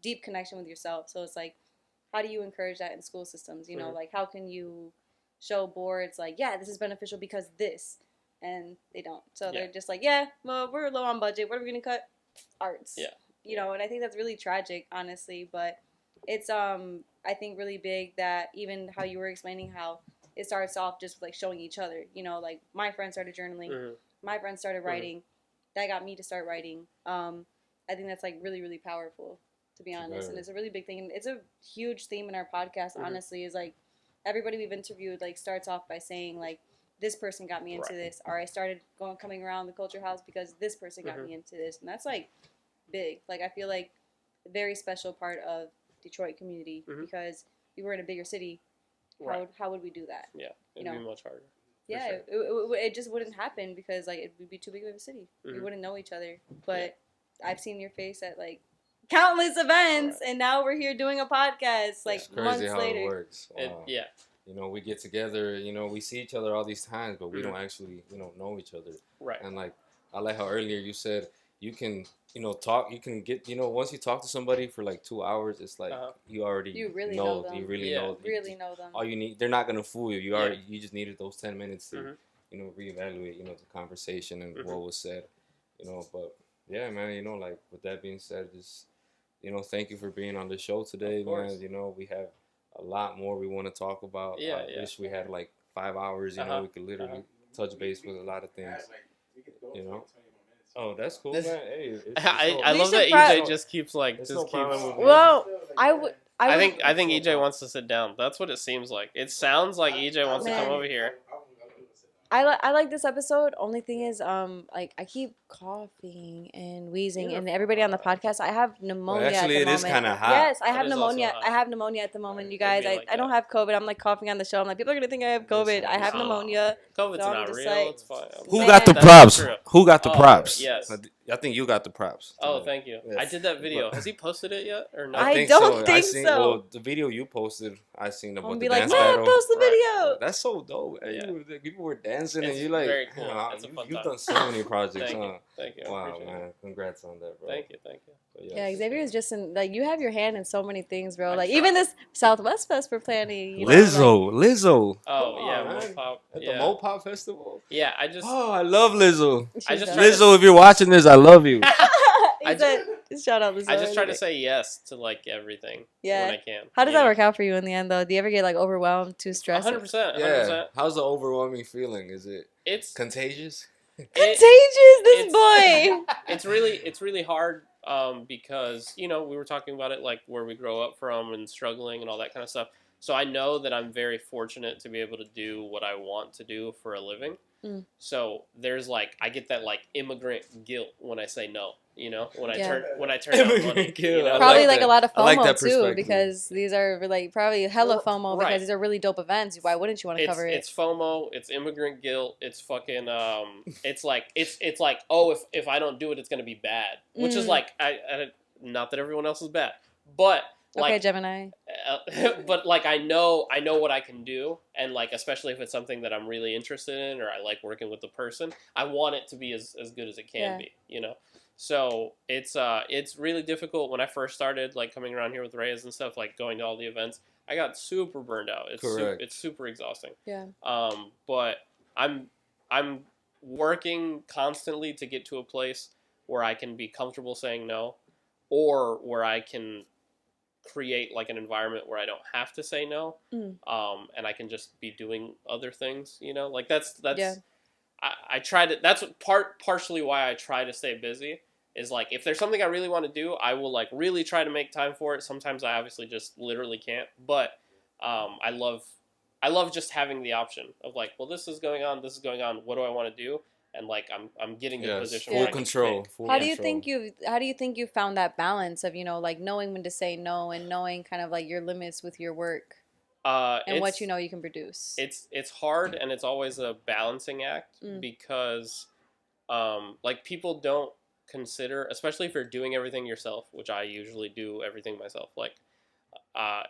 Speaker 2: deep connection with yourself. So it's like, how do you encourage that in school systems? You know, like, how can you show boards like, yeah, this is beneficial because this, and they don't. So they're just like, yeah, well, we're low on budget. What are we gonna cut? Arts.
Speaker 3: Yeah.
Speaker 2: You know, and I think that's really tragic, honestly. But it's I think really big that even how you were explaining how it starts off just with like showing each other. You know, like, my friends started journaling, my friends started writing, that got me to start writing. I think that's like really, really powerful, to be honest, and it's a really big thing. And it's a huge theme in our podcast. Honestly, is like everybody we've interviewed like starts off by saying like, this person got me into this, or I started coming around the culture house because this person got me into this, and that's like big. Like, I feel like a very special part of Detroit community, because if we were in a bigger city, how would we do that?
Speaker 3: Yeah, it'd be much harder.
Speaker 2: Yeah,
Speaker 3: Sure.
Speaker 2: it just wouldn't happen, because like it would be too big of a city. We wouldn't know each other. But I've seen your face at like countless events, and now we're here doing a podcast like
Speaker 1: It's crazy
Speaker 2: months
Speaker 1: how
Speaker 2: later.
Speaker 1: it works. Wow.
Speaker 3: Yeah.
Speaker 1: You know, we get together, you know, we see each other all these times, but we don't actually, you know each other.
Speaker 3: Right.
Speaker 1: And like, I like how earlier you said you can, you know, talk, you can get, you know, once you talk to somebody for like 2 hours, it's like you already
Speaker 2: You really know them.
Speaker 1: you really
Speaker 3: Yeah.
Speaker 1: know,
Speaker 2: Really know them.
Speaker 1: all you need. They're not gonna fool you. You already, you just needed those 10 minutes to, you know, reevaluate, you know, the conversation and what was said, you know. But yeah, man, you know, like with that being said, just thank you for being on the show today,
Speaker 3: Of course.
Speaker 1: man. We have a lot more we want to talk about.
Speaker 3: Yeah,
Speaker 1: I wish we had like 5 hours. We could literally touch base with a lot of things. Oh, that's cool, man. Hey,
Speaker 3: I
Speaker 2: We
Speaker 3: love
Speaker 2: should
Speaker 3: that
Speaker 2: pro-
Speaker 3: EJ just keeps like
Speaker 1: It's
Speaker 3: just
Speaker 1: no
Speaker 3: keeps.
Speaker 1: problem with me.
Speaker 2: Well, I
Speaker 3: think EJ wants to sit down. That's what it seems like. It sounds like EJ wants to come
Speaker 2: Man.
Speaker 3: over here.
Speaker 2: I like this episode. Only thing is, like I keep coughing and wheezing, and everybody on the podcast, I have pneumonia
Speaker 1: actually,
Speaker 2: at the
Speaker 1: it is
Speaker 2: moment.
Speaker 1: kinda hot.
Speaker 2: Yes, I
Speaker 3: It
Speaker 2: have
Speaker 3: is also
Speaker 2: pneumonia.
Speaker 3: hot.
Speaker 2: I have pneumonia at the moment, you
Speaker 3: It'd
Speaker 2: guys.
Speaker 3: be
Speaker 2: I,
Speaker 3: like
Speaker 2: I don't
Speaker 3: that.
Speaker 2: have COVID. I'm like coughing on the show. I'm like, people are gonna think I have COVID. I have
Speaker 3: Nah.
Speaker 2: pneumonia.
Speaker 3: COVID's
Speaker 2: So I'm
Speaker 3: not
Speaker 2: just
Speaker 3: real.
Speaker 2: like-
Speaker 3: It's fine.
Speaker 1: Who
Speaker 2: Man.
Speaker 1: got the
Speaker 3: That's
Speaker 1: props?
Speaker 3: true.
Speaker 1: Who got the
Speaker 3: Oh,
Speaker 1: props?
Speaker 3: yes.
Speaker 1: I think you got the props.
Speaker 3: Oh,
Speaker 1: today.
Speaker 3: thank you.
Speaker 1: Yes.
Speaker 3: I did that video. Has he posted it yet or no?
Speaker 2: I don't think
Speaker 1: seen,
Speaker 2: so.
Speaker 1: Well, the video you posted, I seen
Speaker 2: I'm
Speaker 1: about
Speaker 2: gonna
Speaker 1: the
Speaker 2: be like,
Speaker 1: dance
Speaker 2: man,
Speaker 1: battle.
Speaker 2: post the
Speaker 3: Right.
Speaker 2: video.
Speaker 1: That's so dope.
Speaker 3: Yeah.
Speaker 1: People were dancing,
Speaker 3: It's
Speaker 1: and you like,
Speaker 3: very cool. It's a fun
Speaker 1: you've
Speaker 3: time.
Speaker 1: done so many projects, huh?
Speaker 3: Thank you. I
Speaker 1: Wow,
Speaker 3: appreciate
Speaker 1: man,
Speaker 3: it.
Speaker 1: congrats on that, bro.
Speaker 3: Thank you.
Speaker 1: But
Speaker 2: Yeah, Xavier is just in like you have your hand in so many things, bro.
Speaker 3: I
Speaker 2: Like
Speaker 3: try.
Speaker 2: even this Southwest Fest we're planning. You know,
Speaker 1: Lizzo.
Speaker 3: Oh
Speaker 1: Come
Speaker 3: yeah,
Speaker 1: on, man.
Speaker 3: Mopop.
Speaker 1: At
Speaker 3: Yeah.
Speaker 1: the Mopop Festival.
Speaker 3: Yeah, I just
Speaker 1: Oh, I love Lizzo.
Speaker 2: like,
Speaker 3: I
Speaker 2: she's
Speaker 3: just
Speaker 2: a-
Speaker 3: tried to-
Speaker 1: Lizzo, if you're watching this, I love you.
Speaker 2: He
Speaker 3: I
Speaker 2: said, shout out Lizzo.
Speaker 3: I just try to say yes to like everything
Speaker 2: Yeah.
Speaker 3: when I can.
Speaker 2: How does that work out for you in the end, though? Do you ever get like overwhelmed, too stressed?
Speaker 3: 100%.
Speaker 1: Yeah. How's the overwhelming feeling? Is it
Speaker 3: It's
Speaker 1: contagious?
Speaker 2: Contagious, this boy.
Speaker 3: it's really hard because we were talking about it like where we grow up from and struggling and all that kind of stuff. So I know that I'm very fortunate to be able to do what I want to do for a living.
Speaker 2: Mm.
Speaker 3: So there's like I get that like immigrant guilt when I say no. When I
Speaker 2: Yeah.
Speaker 3: turn down money.
Speaker 1: Immigrant guilt. I
Speaker 2: Probably
Speaker 1: like
Speaker 2: like
Speaker 1: that.
Speaker 2: a lot of
Speaker 1: I like
Speaker 2: FOMO
Speaker 1: that
Speaker 2: too,
Speaker 1: perspective.
Speaker 2: because these are like probably hella FOMO
Speaker 3: Right.
Speaker 2: because these are really dope events. Why wouldn't you want to cover it?
Speaker 3: It's FOMO. It's immigrant guilt. It's fucking. It's like oh if I don't do it, it's gonna be bad. Which is
Speaker 2: Mm.
Speaker 3: like I not that everyone else is bad, but like
Speaker 2: Okay, Gemini.
Speaker 3: but like I know what I can do, and like especially if it's something that I'm really interested in or I like working with the person, I want it to be as good as it can be. So it's really difficult. When I first started like coming around here with Reyes and stuff, like going to all the events, I got super burned out.
Speaker 1: Correct.
Speaker 3: It's super exhausting.
Speaker 2: Yeah.
Speaker 3: But I'm working constantly to get to a place where I can be comfortable saying no, or where I can create like an environment where I don't have to say no,
Speaker 2: Mm.
Speaker 3: and I can just be doing other things. Like that's
Speaker 2: Yeah.
Speaker 3: I try to. That's what partially why I try to stay busy. Is like if there's something I really want to do, I will like really try to make time for it. Sometimes I obviously just literally can't. But I love just having the option of like, well, this is going on. What do I want to do? And like I'm getting to a position where
Speaker 1: full
Speaker 3: I can
Speaker 1: control.
Speaker 3: pick.
Speaker 1: Full
Speaker 2: How do you
Speaker 1: control.
Speaker 2: think you found that balance of like knowing when to say no and knowing kind of like your limits with your work and what you can produce?
Speaker 3: It's hard, and it's always a balancing act
Speaker 2: Mm.
Speaker 3: because like people don't consider, especially if you're doing everything yourself, which I usually do everything myself. Like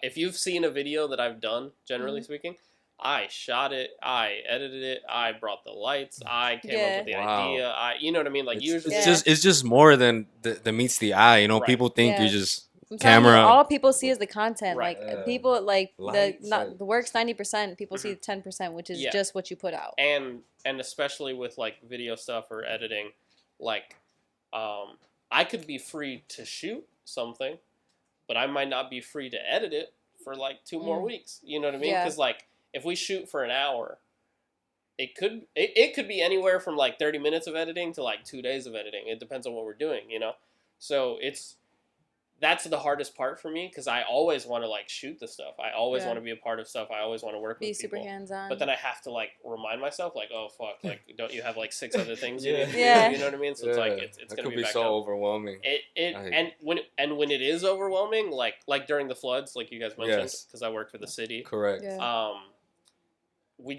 Speaker 3: if you've seen a video that I've done, generally speaking, I shot it, I edited it, I brought the lights, I came up with the
Speaker 1: Wow.
Speaker 3: idea. You know what I mean? Like
Speaker 1: It's,
Speaker 3: usually,
Speaker 1: it's just more than the meets the eye.
Speaker 3: Right.
Speaker 1: People think
Speaker 2: Yeah.
Speaker 1: you're just
Speaker 2: I'm telling you,
Speaker 1: camera.
Speaker 2: all people see is the content.
Speaker 3: Right.
Speaker 2: Like people like
Speaker 1: Lights and-
Speaker 2: the work's 90%. People see 10%, which is
Speaker 3: Yeah.
Speaker 2: just what you put out.
Speaker 3: and especially with like video stuff or editing, like I could be free to shoot something, but I might not be free to edit it for like 2 more weeks. You know what I mean?
Speaker 2: Yeah.
Speaker 3: Because like if we shoot for an hour, it could be anywhere from like 30 minutes of editing to like 2 days of editing. It depends on what we're doing, So that's the hardest part for me, because I always want to like shoot the stuff. I always want to be a part of stuff. I always want to work
Speaker 2: Be
Speaker 3: with people.
Speaker 2: super hands-on.
Speaker 3: But then I have to like remind myself, like, oh fuck, like don't you have like 6 other things you
Speaker 1: Yeah.
Speaker 3: need to
Speaker 2: Yeah.
Speaker 3: do? You know what I mean? So it's like it's
Speaker 1: that
Speaker 3: gonna
Speaker 1: could
Speaker 3: be
Speaker 1: be
Speaker 3: back
Speaker 1: so
Speaker 3: up.
Speaker 1: overwhelming.
Speaker 3: And when it is overwhelming, like during the floods, like you guys mentioned,
Speaker 1: Yes.
Speaker 3: because I worked for the city.
Speaker 1: Correct.
Speaker 2: Yeah.
Speaker 3: We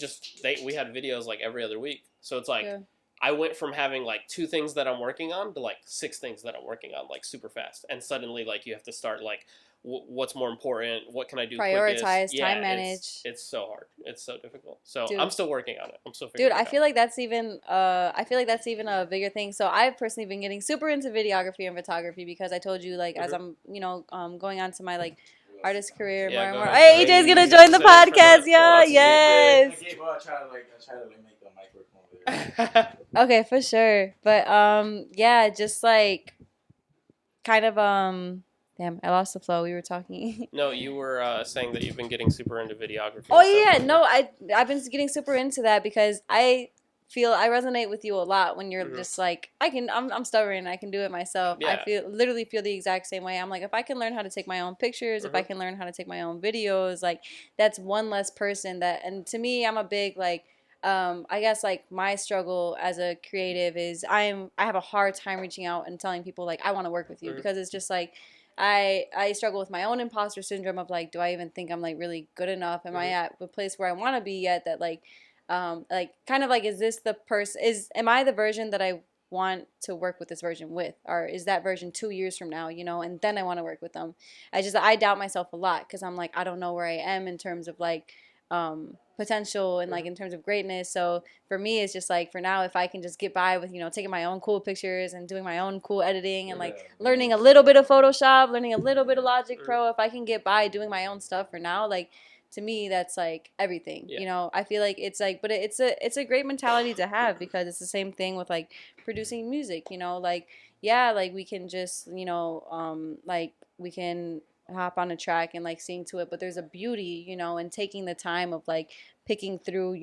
Speaker 3: had videos like every other week, so it's like
Speaker 2: Yeah.
Speaker 3: I went from having like 2 things that I'm working on to like 6 things that I'm working on, like super fast, and suddenly like you have to start like what's more important, what can I do
Speaker 2: Prioritize,
Speaker 3: quickest?
Speaker 2: time manage.
Speaker 3: It's so hard, it's so difficult, so
Speaker 2: Dude.
Speaker 3: I'm still working on it. I'm still figuring
Speaker 2: Dude,
Speaker 3: it
Speaker 2: I
Speaker 3: out.
Speaker 2: feel like that's even a bigger thing. So I've personally been getting super into videography and photography because I told you like as I'm going on to my like artist career
Speaker 3: Yeah,
Speaker 2: more and
Speaker 3: go
Speaker 2: more.
Speaker 3: ahead.
Speaker 2: Hey, EJ's gonna join the
Speaker 3: Set up for
Speaker 2: podcast,
Speaker 3: the-
Speaker 2: yeah,
Speaker 3: for us.
Speaker 2: yes.
Speaker 4: Okay, well, I try to make the mic work over there.
Speaker 2: Okay, for sure. But yeah, just like kind of Damn, I lost the flow. We were talking.
Speaker 3: No, you were saying that you've been getting super into videography.
Speaker 2: Oh
Speaker 3: and stuff.
Speaker 2: yeah, no, I've been getting super into that because I feel I resonate with you a lot when you're just like I'm stubborn, I can do it myself.
Speaker 3: Yeah.
Speaker 2: I literally feel the exact same way. I'm like, if I can learn how to take my own pictures, if I can learn how to take my own videos, like that's one less person that. And to me, I'm a big like I guess like my struggle as a creative is I have a hard time reaching out and telling people like I want to work with you because it's just like I struggle with my own imposter syndrome of like, do I even think I'm like really good enough? Am I at the place where I want to be yet? That like kind of like, is this the person? Am I the version that I want to work with this version with, or is that version 2 years from now? You know, and then I want to work with them. I doubt myself a lot because I'm like I don't know where I am in terms of like potential and like in terms of greatness. So for me, it's just like for now, if I can just get by with taking my own cool pictures and doing my own cool editing and like learning a little bit of Photoshop, learning a little bit of Logic Pro, if I can get by doing my own stuff for now, like to me that's like everything. I feel like it's like, but it's a great mentality to have because it's the same thing with like producing music. Like yeah, like we can just like we can hop on a track and like sing to it, but there's a beauty in taking the time of like picking through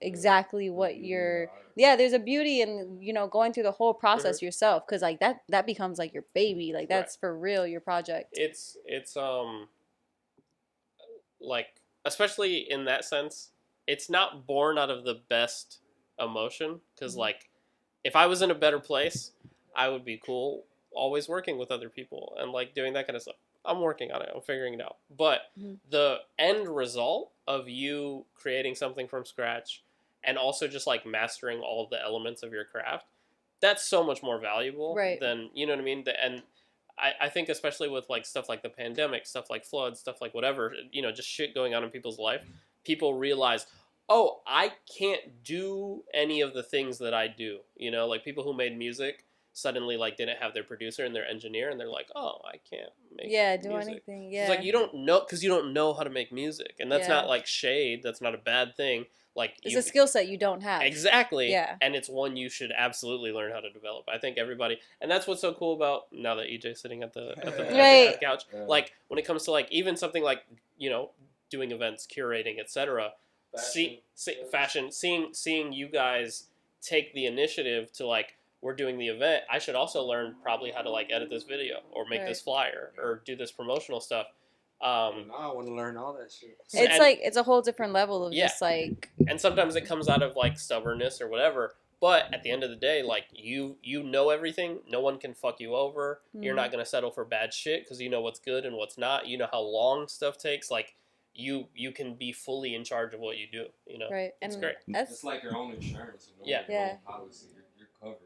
Speaker 2: exactly what you're there's a beauty in going through the whole process yourself, because like that becomes like your baby, like that's for real your project.
Speaker 3: It's like, especially in that sense, it's not born out of the best emotion, because like if I was in a better place, I would be cool always working with other people and like doing that kind of stuff. I'm working on it. I'm figuring it out. But the end result of you creating something from scratch and also just like mastering all of the elements of your craft, that's so much more valuable than, you know what I mean? And I think especially with like stuff like the pandemic, stuff like floods, stuff like whatever, just shit going on in people's life, people realize, oh, I can't do any of the things that I do. Like people who made music suddenly like didn't have their producer and their engineer, and they're like, oh, I can't make
Speaker 2: do
Speaker 3: music.
Speaker 2: anything.
Speaker 3: It's like you don't know, because you don't know how to make music, and that's not like shade. That's not a bad thing. Like
Speaker 2: it's a skill set you don't have.
Speaker 3: Exactly. And it's one you should absolutely learn how to develop. I think everybody, and that's what's so cool about now that EJ's sitting at the couch. Like when it comes to like even something like doing events, curating, etc. Fashion. Seeing you guys take the initiative to like, we're doing the event, I should also learn probably how to like edit this video or make this flyer or do this promotional stuff.
Speaker 1: I want to learn all that shit.
Speaker 2: It's a whole different level of just like.
Speaker 3: And sometimes it comes out of like stubbornness or whatever. But at the end of the day, like you know everything. No one can fuck you over. You're not gonna settle for bad shit because you know what's good and what's not. You know how long stuff takes. Like you can be fully in charge of what you do.
Speaker 2: Right.
Speaker 3: It's
Speaker 2: and
Speaker 3: great.
Speaker 1: It's like your own insurance.
Speaker 3: Your
Speaker 2: own
Speaker 1: policy. You're covered.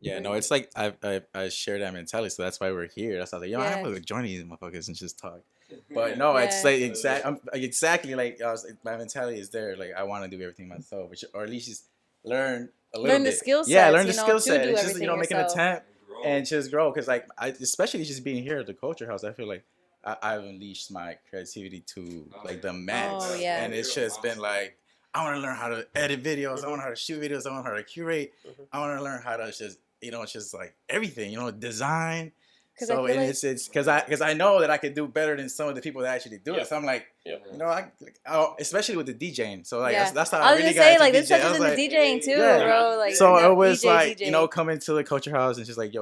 Speaker 4: Yeah, no, it's like I share that mentality, so that's why we're here. That's why I was like, I have to join these motherfuckers and just talk. But no, it's like exactly like my mentality is there. Like I want to do everything myself, or at least just learn a little bit.
Speaker 2: Learn the skill set.
Speaker 4: Yeah, learn the skill set. It's just make an
Speaker 2: yourself.
Speaker 4: attempt and just grow. Because like especially just being here at the Culture House, I feel like I've unleashed my creativity to like the max.
Speaker 2: Oh, yeah.
Speaker 4: And it's just been like, I want to learn how to edit videos. I want to learn how to shoot videos. I want to learn how to curate. I want to learn how to just it's just like everything, design. So and like, it's because I know that I could do better than some of the people that actually do it. So I'm like, especially with the DJing. So like that's how I really got into
Speaker 2: like
Speaker 4: DJ.
Speaker 2: this touches into DJing too, bro. Like
Speaker 4: so it was
Speaker 2: DJ,
Speaker 4: like coming to the Culture House and just like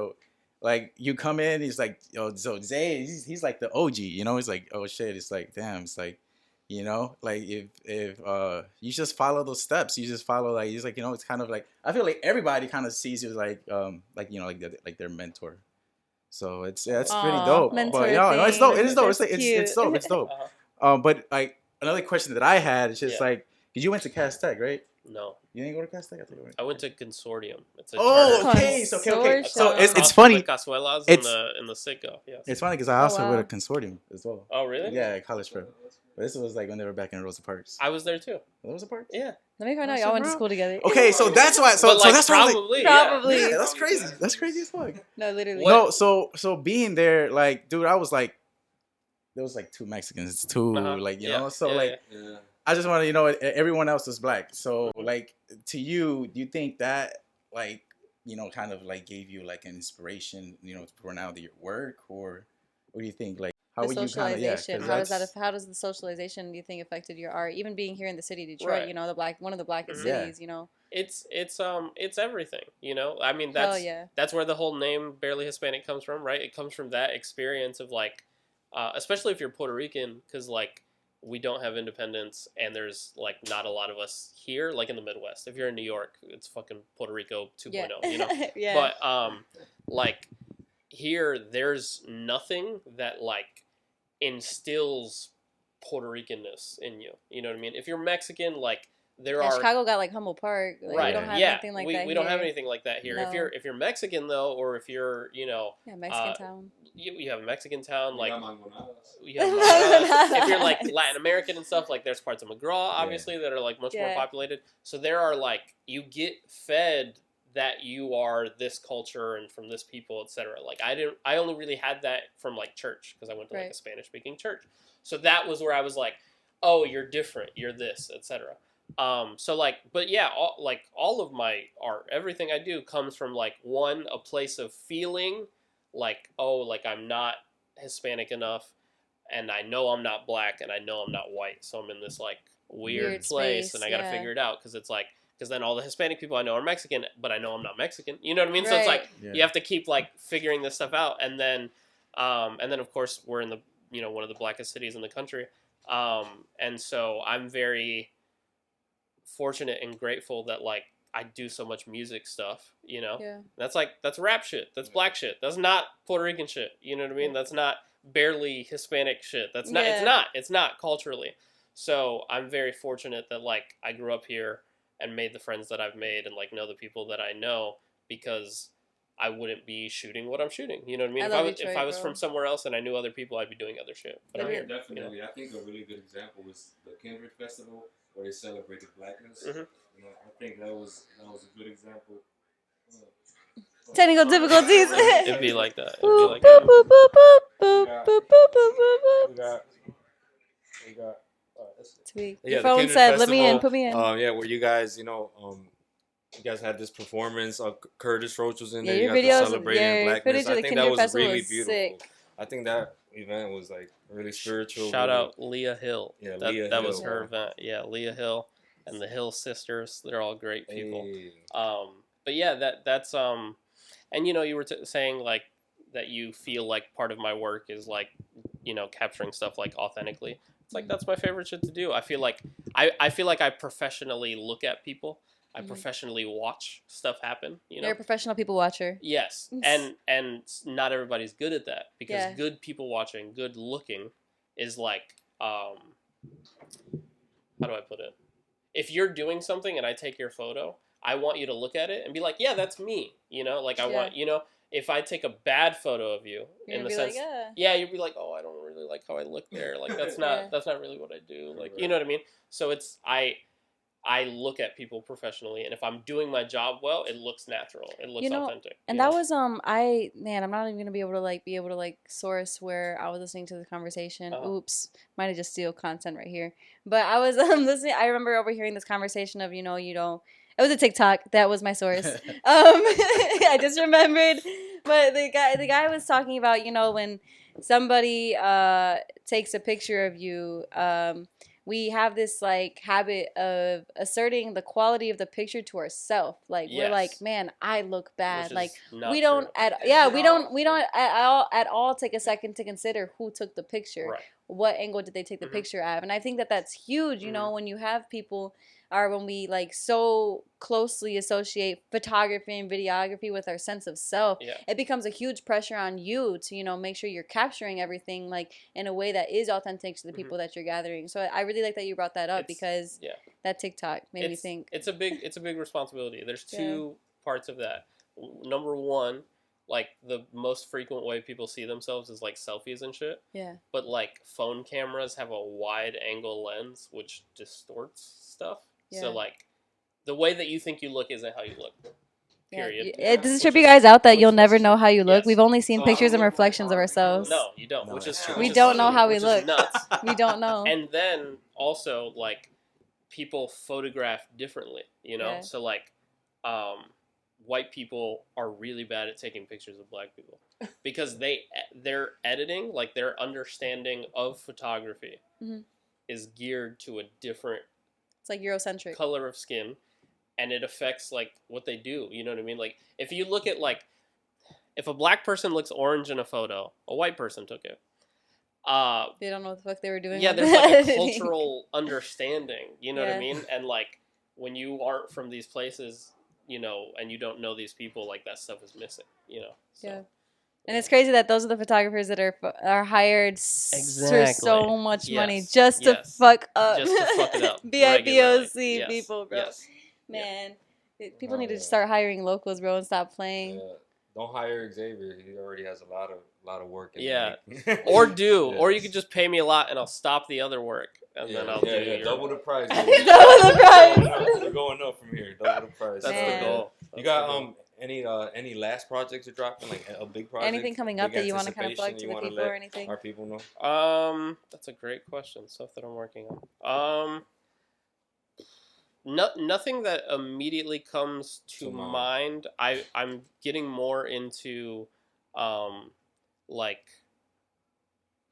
Speaker 4: like you come in, he's like so Zay, he's like the OG. He's like, oh shit, it's like damn, it's like. Like if you just follow those steps, you just follow like it's like it's kind of like I feel like everybody kind of sees you like like their mentor. So it's pretty dope. But no, it's dope. It is dope. It's dope. It's dope. But like another question that I had is just like, because you went to Cass Tech, right?
Speaker 3: No.
Speaker 4: You didn't go to Cass Tech?
Speaker 3: I went to Consortium. It's a
Speaker 4: okay. So it's funny.
Speaker 3: Casuelas in the Citgo. Yes.
Speaker 4: It's funny because I also went to Consortium as well.
Speaker 3: Oh really?
Speaker 4: Yeah, college prep. But this was like when they were back in Rosa Parks.
Speaker 3: I was there too.
Speaker 4: Rosa Parks?
Speaker 3: Yeah.
Speaker 2: Let me find out y'all went to school together.
Speaker 4: Okay, so that's why. So that's
Speaker 3: probably.
Speaker 2: Probably.
Speaker 4: Yeah, that's crazy. That's crazy as fuck.
Speaker 2: No, literally.
Speaker 4: No, so being there, like, dude, I was like, there was like two Mexicans, like, you know, so like, I just want to, everyone else was black. So like, to you, do you think that like, kind of like gave you like an inspiration, for now to your work, or What do you think? Like, how
Speaker 2: The
Speaker 4: would you kind of, yeah?
Speaker 2: socialization.
Speaker 4: 'Cause
Speaker 2: How does the socialization, do you think, affected your art? Even being here in the city of Detroit,
Speaker 3: Right.
Speaker 2: you know, one of the blackest
Speaker 3: Mhm.
Speaker 4: Yeah.
Speaker 2: cities, you know.
Speaker 3: It's everything, you know. I mean,
Speaker 2: Hell yeah.
Speaker 3: that's where the whole name Barely Hispanic comes from, right? It comes from that experience of like, especially if you're Puerto Rican, because like we don't have independence, and there's like not a lot of us here, like in the Midwest. If you're in New York, it's fucking Puerto Rico 2.0,
Speaker 2: Yeah.
Speaker 3: you know.
Speaker 2: Yeah.
Speaker 3: But like here, there's nothing that like instills Puerto Ricanness in you. You know what I mean? If you're Mexican, like there
Speaker 2: Yeah,
Speaker 3: are
Speaker 2: Chicago got like Humboldt Park. Like,
Speaker 3: right.
Speaker 2: we don't have
Speaker 3: yeah,
Speaker 2: anything like
Speaker 3: we,
Speaker 2: that
Speaker 3: we don't have
Speaker 2: here.
Speaker 3: anything like that here.
Speaker 2: No.
Speaker 3: If you're Mexican though, or if you're
Speaker 2: Yeah, Mexican town.
Speaker 3: you have a Mexican town
Speaker 1: We
Speaker 3: like
Speaker 1: got mangonadas.
Speaker 3: you have Mangonadas. If you're like
Speaker 2: Mangonadas.
Speaker 3: Latin American and stuff, like there's parts of McGraw obviously that are like much more
Speaker 2: Yeah.
Speaker 3: populated. So there are like you get fed that you are this culture and from this people, etc. Like I only really had that from like church because I went to like
Speaker 2: Right.
Speaker 3: a Spanish speaking church. So that was where I was like, oh, you're different, you're this, etc. So like, but yeah, all of my art, everything I do comes from like a place of feeling like, oh, like I'm not Hispanic enough, and I know I'm not black, and I know I'm not white, so I'm in this like weird place,
Speaker 2: space,
Speaker 3: and I got to
Speaker 2: yeah.
Speaker 3: figure it out because it's like, because then all the Hispanic people I know are Mexican, but I know I'm not Mexican. You know what I mean? So it's
Speaker 2: Right.
Speaker 3: like
Speaker 4: Yeah.
Speaker 3: you have to keep like figuring this stuff out, and then of course we're in the one of the blackest cities in the country, and so I'm very fortunate and grateful that like I do so much music stuff, you know.
Speaker 2: Yeah.
Speaker 3: That's rap shit. That's black shit. That's not Puerto Rican shit. You know what I mean? That's not barely Hispanic shit. That's not.
Speaker 2: Yeah.
Speaker 3: It's not culturally. So I'm very fortunate that like I grew up here and made the friends that I've made and like know the people that I know because I wouldn't be shooting what I'm shooting. You know what I mean?
Speaker 2: I
Speaker 3: If
Speaker 2: love
Speaker 3: if
Speaker 2: Detroit,
Speaker 3: I was
Speaker 2: bro.
Speaker 3: from somewhere else and I knew other people, I'd be doing other shit. But I'm
Speaker 1: Yeah,
Speaker 3: here.
Speaker 1: definitely. I think a really good example was the Kindred Festival where they celebrated blackness.
Speaker 3: Mhm.
Speaker 1: You know, I think that was a good example.
Speaker 2: Technical difficulties.
Speaker 3: It'd be like that. It'd be
Speaker 2: Boop,
Speaker 3: like
Speaker 2: boop,
Speaker 3: that.
Speaker 2: boop, boop, boop, boop, boop, boop, boop, boop.
Speaker 1: We got.
Speaker 2: Tweak.
Speaker 1: Yeah,
Speaker 2: Your
Speaker 1: the
Speaker 2: phone
Speaker 1: Kindred
Speaker 2: said, "Let me in,
Speaker 1: Festival,
Speaker 2: put me in."
Speaker 1: Yeah, where you guys, you guys had this performance. Curtis Roach was in
Speaker 2: Yeah,
Speaker 1: there.
Speaker 2: your
Speaker 1: You guys were
Speaker 2: videos,
Speaker 1: celebrating
Speaker 2: your
Speaker 1: blackness.
Speaker 2: footage of
Speaker 1: I
Speaker 2: the
Speaker 1: think that
Speaker 2: Kindred
Speaker 1: was
Speaker 2: Festival
Speaker 1: really
Speaker 2: was
Speaker 1: beautiful.
Speaker 2: sick.
Speaker 1: I think that event was like really spiritual.
Speaker 3: Shout
Speaker 1: really,
Speaker 3: out Leah Hill.
Speaker 1: Yeah,
Speaker 3: that,
Speaker 1: Leah
Speaker 3: that was
Speaker 1: Hill.
Speaker 3: her event. Yeah, Leah Hill and the Hill sisters. They're all great people.
Speaker 1: Hey.
Speaker 3: But yeah, that's and you were saying like that you feel like part of my work is like capturing stuff like authentically. It's like that's my favorite shit to do. I feel like I feel like I professionally look at people. I professionally watch stuff happen.
Speaker 2: You're a professional people watcher.
Speaker 3: Yes, and not everybody's good at that because
Speaker 2: Yeah.
Speaker 3: good people watching, good looking, is like how do I put it? If you're doing something and I take your photo, I want you to look at it and be like, yeah, that's me. Like I want if I take a bad photo of you,
Speaker 2: You're
Speaker 3: in the
Speaker 2: be
Speaker 3: sense,
Speaker 2: like,
Speaker 3: you'd be like, oh, I don't really like how I look there. Like that's not
Speaker 2: Yeah.
Speaker 3: that's not really what I do. Like you know what I mean? So it's I look at people professionally, and if I'm doing my job well, it looks natural. It looks authentic.
Speaker 2: And that was I'm not even gonna be able to source where I was listening to the conversation. Oops, might have just steal content right here. But I was listening. I remember overhearing this conversation of it was a TikTok. That was my source. I just remembered. But the guy was talking about when somebody takes a picture of you. We have this like habit of asserting the quality of the picture to ourselves. Like we're like, man, I look bad. Like we don't we don't at all take a second to consider who took the picture.
Speaker 3: Right.
Speaker 2: What angle did they take the picture at? And I think that that's huge. When you have people when we like so closely associate photography and videography with our sense of self, it becomes a huge pressure on you to make sure you're capturing everything like in a way that is authentic to the people that you're gathering. So I really like that you brought that up because that TikTok made me think
Speaker 3: it's a big responsibility. There's two parts of that. Number one, like the most frequent way people see themselves is like selfies and shit.
Speaker 2: Yeah.
Speaker 3: But like phone cameras have a wide angle lens which distorts stuff. Yeah. So like the way that you think you look isn't how you look. Period.
Speaker 2: It doesn't trip you guys out that you'll never know how you look. We've only seen pictures and reflections of ourselves.
Speaker 3: No, you don't. Which is
Speaker 2: we don't know how we look.
Speaker 3: Nuts.
Speaker 2: We don't know.
Speaker 3: And then also like people photograph differently. So like white people are really bad at taking pictures of black people. because their editing, like their understanding of photography,
Speaker 2: Mhm.
Speaker 3: is geared to a different
Speaker 2: It's like Eurocentric.
Speaker 3: color of skin, and it affects like what they do. You know what I mean? Like if you look at like if a black person looks orange in a photo, a white person took it.
Speaker 2: They don't know what the fuck they were doing.
Speaker 3: Yeah,
Speaker 2: with
Speaker 3: there's like a
Speaker 2: editing.
Speaker 3: cultural understanding. You know what I
Speaker 2: Yeah.
Speaker 3: mean? And like when you aren't from these places, you know, and you don't know these people, like that stuff is missing. You know? So,
Speaker 2: Yeah. And it's crazy that those are the photographers that are hired for
Speaker 3: Exactly.
Speaker 2: so much money
Speaker 3: Yes.
Speaker 2: just to
Speaker 3: Yes.
Speaker 2: fuck up.
Speaker 3: Just to fuck it up
Speaker 2: BIPOC
Speaker 3: regularly. Yes.
Speaker 2: people, bro.
Speaker 3: Yes.
Speaker 2: Man, people
Speaker 1: Oh,
Speaker 2: need to
Speaker 1: yeah.
Speaker 2: start hiring locals, bro, and stop playing.
Speaker 1: Yeah. Don't hire Xavier. He already has a lot of work. In
Speaker 3: Yeah.
Speaker 1: the
Speaker 3: Or do,
Speaker 1: Yeah.
Speaker 3: or you could just pay me a lot and I'll stop the other work and then I'll do your...
Speaker 1: double the price.
Speaker 2: Double the price.
Speaker 1: We're going up from here. Double the price.
Speaker 3: That's
Speaker 2: Man.
Speaker 3: the goal.
Speaker 1: You
Speaker 3: That's
Speaker 1: got
Speaker 3: the goal.
Speaker 1: any last projects you're dropping, like a big project?
Speaker 2: Anything coming up
Speaker 1: big
Speaker 2: that you want to kind of plug
Speaker 1: anticipation
Speaker 2: to
Speaker 1: you
Speaker 2: the
Speaker 1: wanna
Speaker 2: people
Speaker 1: let
Speaker 2: or anything?
Speaker 1: Our people know.
Speaker 3: That's a great question. Stuff that I'm working on. Nothing that immediately comes to mind. I'm getting more into, like,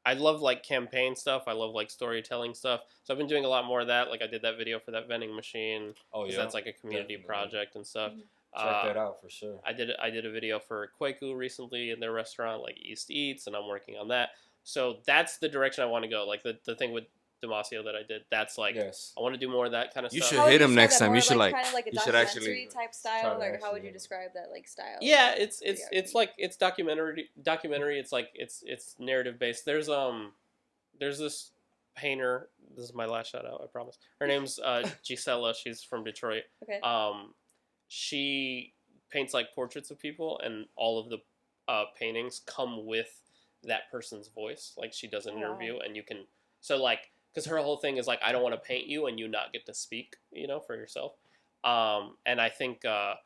Speaker 3: I love like campaign stuff. I love like storytelling stuff. So I've been doing a lot more of that. Like I did that video for that vending machine.
Speaker 1: Oh
Speaker 3: 'Cause
Speaker 1: yeah,
Speaker 3: that's like a community
Speaker 1: Definitely.
Speaker 3: project and stuff.
Speaker 1: Check that out for sure.
Speaker 3: I did a video for Kwaku recently in their restaurant, like East Eats, and I'm working on that. So that's the direction I want to go. Like the thing with Damasio that I did, that's like
Speaker 1: Yes.
Speaker 3: I want to do more of that kind of
Speaker 1: You
Speaker 3: stuff.
Speaker 1: should
Speaker 2: How would
Speaker 1: hit
Speaker 2: you
Speaker 1: him
Speaker 2: describe
Speaker 1: next
Speaker 2: that?
Speaker 1: time.
Speaker 2: More
Speaker 1: You should,
Speaker 2: like
Speaker 1: like,
Speaker 2: kind of like a
Speaker 1: you should
Speaker 2: documentary
Speaker 1: actually
Speaker 2: type style,
Speaker 1: try to
Speaker 2: or how would you
Speaker 1: actually-
Speaker 2: describe that like style?
Speaker 3: Yeah, it's
Speaker 2: Videography.
Speaker 3: like it's documentary. It's like it's narrative based. There's this painter. This is my last shout out, I promise. Her name's Gisela. She's from Detroit.
Speaker 2: Okay.
Speaker 3: She paints like portraits of people, and all of the paintings come with that person's voice. Like she does an
Speaker 2: Oh, wow.
Speaker 3: interview, and you can like because her whole thing is like I don't want to paint you and you not get to speak, you know, for yourself. And I think I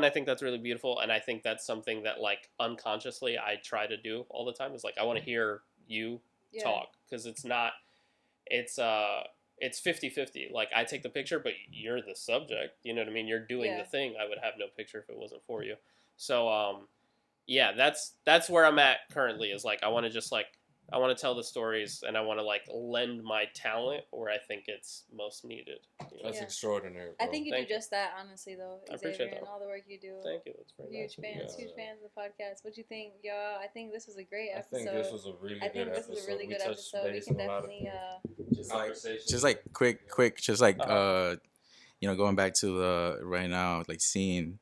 Speaker 3: think that's really beautiful, and I think that's something that like unconsciously I try to do all the time. Is like I want to hear you
Speaker 2: Yeah.
Speaker 3: talk because it's 50-50. Like I take the picture, but you're the subject. You know what I mean? You're doing
Speaker 2: Yeah.
Speaker 3: the thing. I would have no picture if it wasn't for you. So yeah, that's where I'm at currently. Is like I want to just like I want to tell the stories, and I want to like lend my talent where I think it's most needed. You know?
Speaker 1: That's
Speaker 2: Yeah.
Speaker 1: extraordinary.
Speaker 2: I
Speaker 1: bro.
Speaker 2: think you
Speaker 3: Thank
Speaker 2: do
Speaker 3: you.
Speaker 2: just that, honestly, though.
Speaker 3: I appreciate
Speaker 2: Xavier,
Speaker 3: that.
Speaker 2: and all the work you do.
Speaker 3: Thank you. That's very nice.
Speaker 2: Huge fans,
Speaker 1: Yeah.
Speaker 2: huge fans of the podcast. What do you think, y'all? I think this was a great
Speaker 1: I
Speaker 2: episode.
Speaker 1: think this was a really
Speaker 2: I think
Speaker 1: good
Speaker 2: this
Speaker 1: episode.
Speaker 2: was a really
Speaker 1: We
Speaker 2: good
Speaker 1: touched
Speaker 2: episode. We
Speaker 1: base
Speaker 2: can
Speaker 1: on a lot of
Speaker 2: definitely
Speaker 1: conversations.
Speaker 4: Just like quick, just like
Speaker 3: Uh-huh.
Speaker 4: you know, going back to the right now, like seeing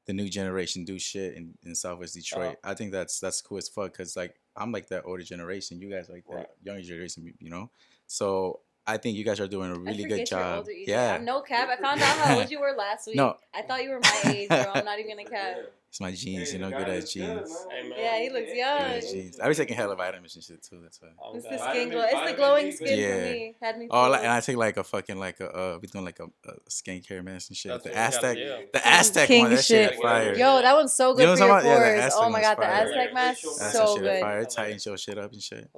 Speaker 4: the new generation do shit in Southwest Detroit. I think that's cool as fuck because like I'm like that older generation, you guys are like that
Speaker 3: Right.
Speaker 4: younger generation, you know. So I think you guys are doing a really
Speaker 2: I
Speaker 4: good
Speaker 2: forget you're
Speaker 4: job.
Speaker 2: older, EJ.
Speaker 4: Yeah,
Speaker 2: I'm no cap. I found out how old you were last week.
Speaker 4: No.
Speaker 2: I thought you were my age, bro. I'm not even gonna cap.
Speaker 4: it's my jeans, you know, good ass jeans.
Speaker 3: Hey, man.
Speaker 2: Yeah, he looks
Speaker 4: Good
Speaker 2: young.
Speaker 4: ass jeans. I be taking hella vitamins and shit too. That's why.
Speaker 3: I'm
Speaker 2: It's the
Speaker 3: glad.
Speaker 2: skin glow. It's the glowing skin
Speaker 4: Yeah.
Speaker 2: for me. Had me.
Speaker 4: Oh,
Speaker 2: fooled.
Speaker 4: like, and I take like a fucking like we doing like a skincare mask and shit.
Speaker 3: That's
Speaker 4: The
Speaker 3: what you gotta
Speaker 4: Aztec,
Speaker 3: do.
Speaker 4: the Aztec
Speaker 2: King
Speaker 4: one, that shit
Speaker 2: shit.
Speaker 4: fire.
Speaker 2: Yo, that one's so
Speaker 4: You
Speaker 2: good
Speaker 4: know
Speaker 2: for
Speaker 4: what I'm
Speaker 2: your
Speaker 4: talking about? Yeah, the
Speaker 2: pores.
Speaker 4: Aztec
Speaker 2: Oh my
Speaker 4: one's
Speaker 2: god, the
Speaker 4: fire.
Speaker 2: Aztec mask,
Speaker 4: That's
Speaker 2: so
Speaker 4: shit
Speaker 2: good.
Speaker 4: fire. It tightens your shit up and shit.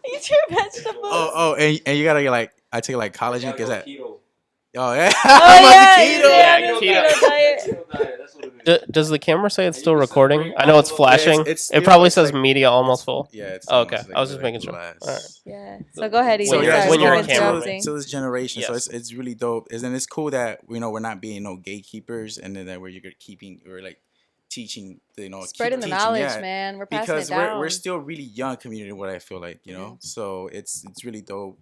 Speaker 2: Eat your vegetables.
Speaker 4: Oh, and you gotta get like I take like collagen because that. Oh yeah,
Speaker 2: Oh,
Speaker 4: I'm on
Speaker 2: yeah,
Speaker 4: the
Speaker 2: you
Speaker 4: keto.
Speaker 2: did
Speaker 3: Yeah,
Speaker 2: have the
Speaker 3: keto.
Speaker 2: keto diet.
Speaker 3: Does the camera say it's still recording? I know it's flashing.
Speaker 4: it's
Speaker 3: It probably
Speaker 4: still-
Speaker 3: says
Speaker 4: it's like-
Speaker 3: media almost full.
Speaker 4: Yeah, it's
Speaker 3: Oh, okay.
Speaker 4: almost,
Speaker 3: I was just
Speaker 4: like
Speaker 3: making sure.
Speaker 4: last-
Speaker 3: Alright.
Speaker 2: Yeah. So go ahead,
Speaker 3: When
Speaker 2: EJ.
Speaker 3: you're-
Speaker 2: Sorry,
Speaker 3: when
Speaker 2: keep
Speaker 3: you're a
Speaker 2: interrupting.
Speaker 4: So this generation, so
Speaker 3: Yes.
Speaker 4: it's really dope, and it's cool that we're not being no gatekeepers, and then that we're keeping or like teaching, you know,
Speaker 2: Spreading the
Speaker 4: teaching,
Speaker 2: knowledge,
Speaker 4: yeah.
Speaker 2: man. We're passing
Speaker 4: Because
Speaker 2: it down.
Speaker 4: we're still really young community, what I feel like, you know. So it's really dope.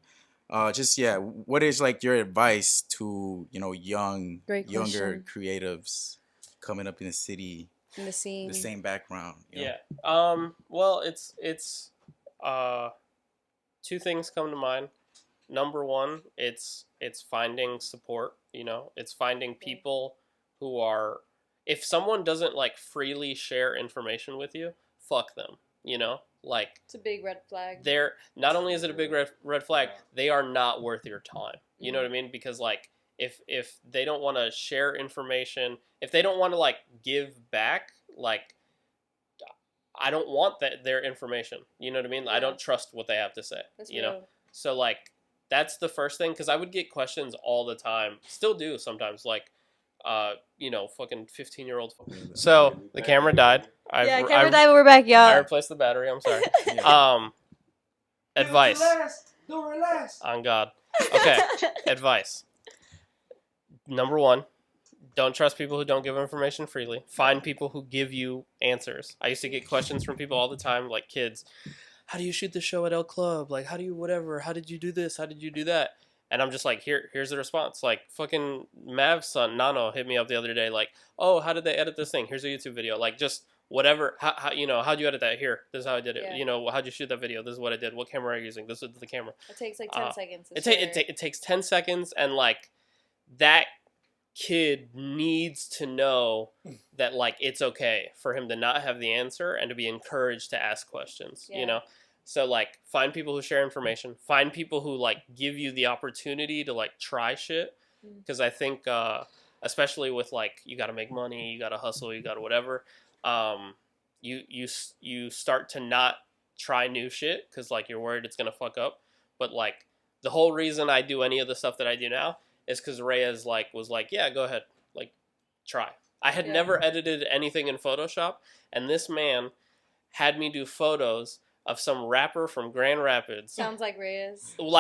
Speaker 4: Just yeah, what is like your advice to younger
Speaker 2: Great question.
Speaker 4: creatives coming up in the city,
Speaker 2: in the scene.
Speaker 4: the same background? You know?
Speaker 3: Yeah. Well, it's two things come to mind. Number one, it's finding support. You know, it's finding people who are. If someone doesn't like freely share information with you, fuck them. You know, like
Speaker 2: It's a big red flag.
Speaker 3: they're not only is it a big red flag, they are not worth your time. You know what I mean? Because like if they don't want to share information, if they don't want to like give back, like I don't want their information. You know what I mean? I
Speaker 2: Yeah.
Speaker 3: don't trust what they have to say.
Speaker 2: That's
Speaker 3: you
Speaker 2: real.
Speaker 3: know? So like that's the first thing, because I would get questions all the time, still do sometimes, like fucking 15-year-old. So the camera died.
Speaker 2: Camera died, but we're back, y'all.
Speaker 3: I replaced the battery. I'm sorry. Advice. On God. Okay. Advice. Number 1. Don't trust people who don't give information freely. Find people who give you answers. I used to get questions from people all the time, like kids. How do you shoot the show at El Club? Like, how do you whatever? How did you do this? How did you do that? And I'm just like, here's the response. Like, fucking Mav's son, Nano, hit me up the other day. Like, oh, how did they edit this thing? Here's a YouTube video. Like, just whatever. How'd you edit that? Here, this is how I did it.
Speaker 2: Yeah.
Speaker 3: How'd you shoot that video? This is what I did. What camera are you using? This is the camera.
Speaker 2: It takes like 10 seconds.
Speaker 3: It takes 10 seconds, and like that kid needs to know that like it's okay for him to not have the answer and to be encouraged to ask questions. So like find people who share information, find people who like give you the opportunity to like try shit, because I think especially with like you got to make money, you got to hustle, you got to whatever, you start to not try new shit because like you're worried it's gonna fuck up. But like the whole reason I do any of the stuff that I do now is because Reyes was like, yeah, go ahead, like, try. I had never edited anything in Photoshop, and this man had me do photos of some rapper from Grand Rapids.
Speaker 2: Sounds like Reyes.
Speaker 3: This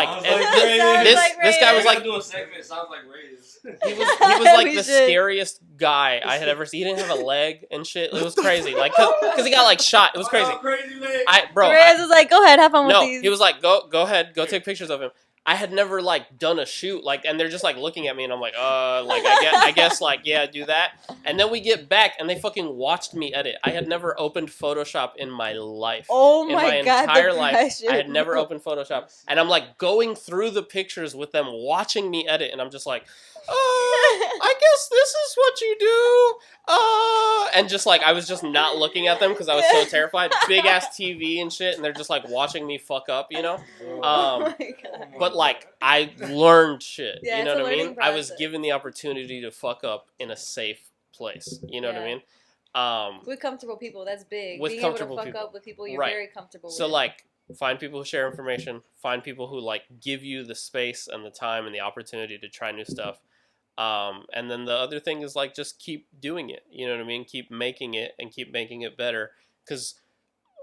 Speaker 3: guy was like,
Speaker 1: do a segment. Sounds like Reyes.
Speaker 3: He was like the scariest guy I had ever seen. He didn't have a leg and shit. It was crazy, like, cause he got like shot. It was crazy.
Speaker 2: Reyes was like, go ahead, have fun with these.
Speaker 3: He was like, go ahead, go take pictures of him. I had never like done a shoot, like, and they're just like looking at me, and I'm like, I guess, like, yeah, do that. And then we get back, and they fucking watched me edit. I had never opened Photoshop in my life.
Speaker 2: Oh my God,
Speaker 3: entire life, I had never opened Photoshop, and I'm like going through the pictures with them watching me edit, and I'm just like, I guess this is what you do. And just like I was just not looking at them because I was so terrified. Big ass TV and shit, and they're just like watching me fuck up, But like I learned shit, you know what I mean? I was given the opportunity to fuck up in a safe place, you know what I mean?
Speaker 2: With comfortable people, that's big.
Speaker 3: With
Speaker 2: being
Speaker 3: comfortable
Speaker 2: able to fuck
Speaker 3: people.
Speaker 2: up with people you're very comfortable with.
Speaker 3: So like find people who share information, find people who like give you the space and the time and the opportunity to try new stuff. And then the other thing is like just keep doing it, you know what I mean? Keep making it and keep making it better, because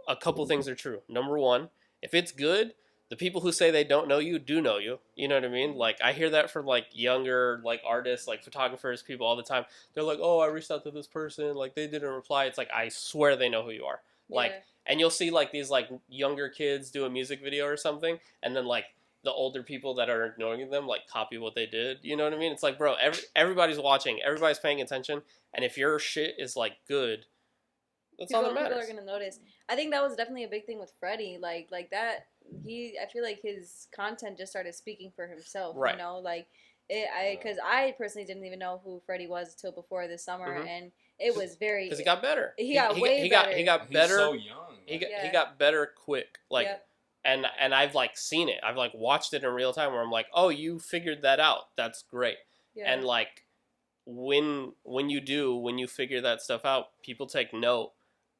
Speaker 3: a couple things are true. Number 1, if it's good, the people who say they don't know you do know you. You know what I mean? Like I hear that from like younger like artists, like photographers, people all the time. They're like, oh, I reached out to this person, like they didn't reply. It's like I swear they know who you are. Like, and you'll see like these like younger kids do a music video or something, and then like the older people that are ignoring them like copy what they did. You know what I mean? It's like, bro, everybody's watching, everybody's paying attention, and if your shit is like good, that's all that matters.
Speaker 2: People are gonna notice. I think that was definitely a big thing with Freddie. Like that. I feel like his content just started speaking for himself. Right. You know, like because I personally didn't even know who Freddie was until before this summer, and it was very
Speaker 3: because he got better.
Speaker 2: He got way better.
Speaker 3: He got better.
Speaker 1: He's so young.
Speaker 3: He got better quick. Like. Yep. And I've like seen it. I've like watched it in real time where I'm like, oh, you figured that out. That's great. Yeah. And like when you figure that stuff out, people take note.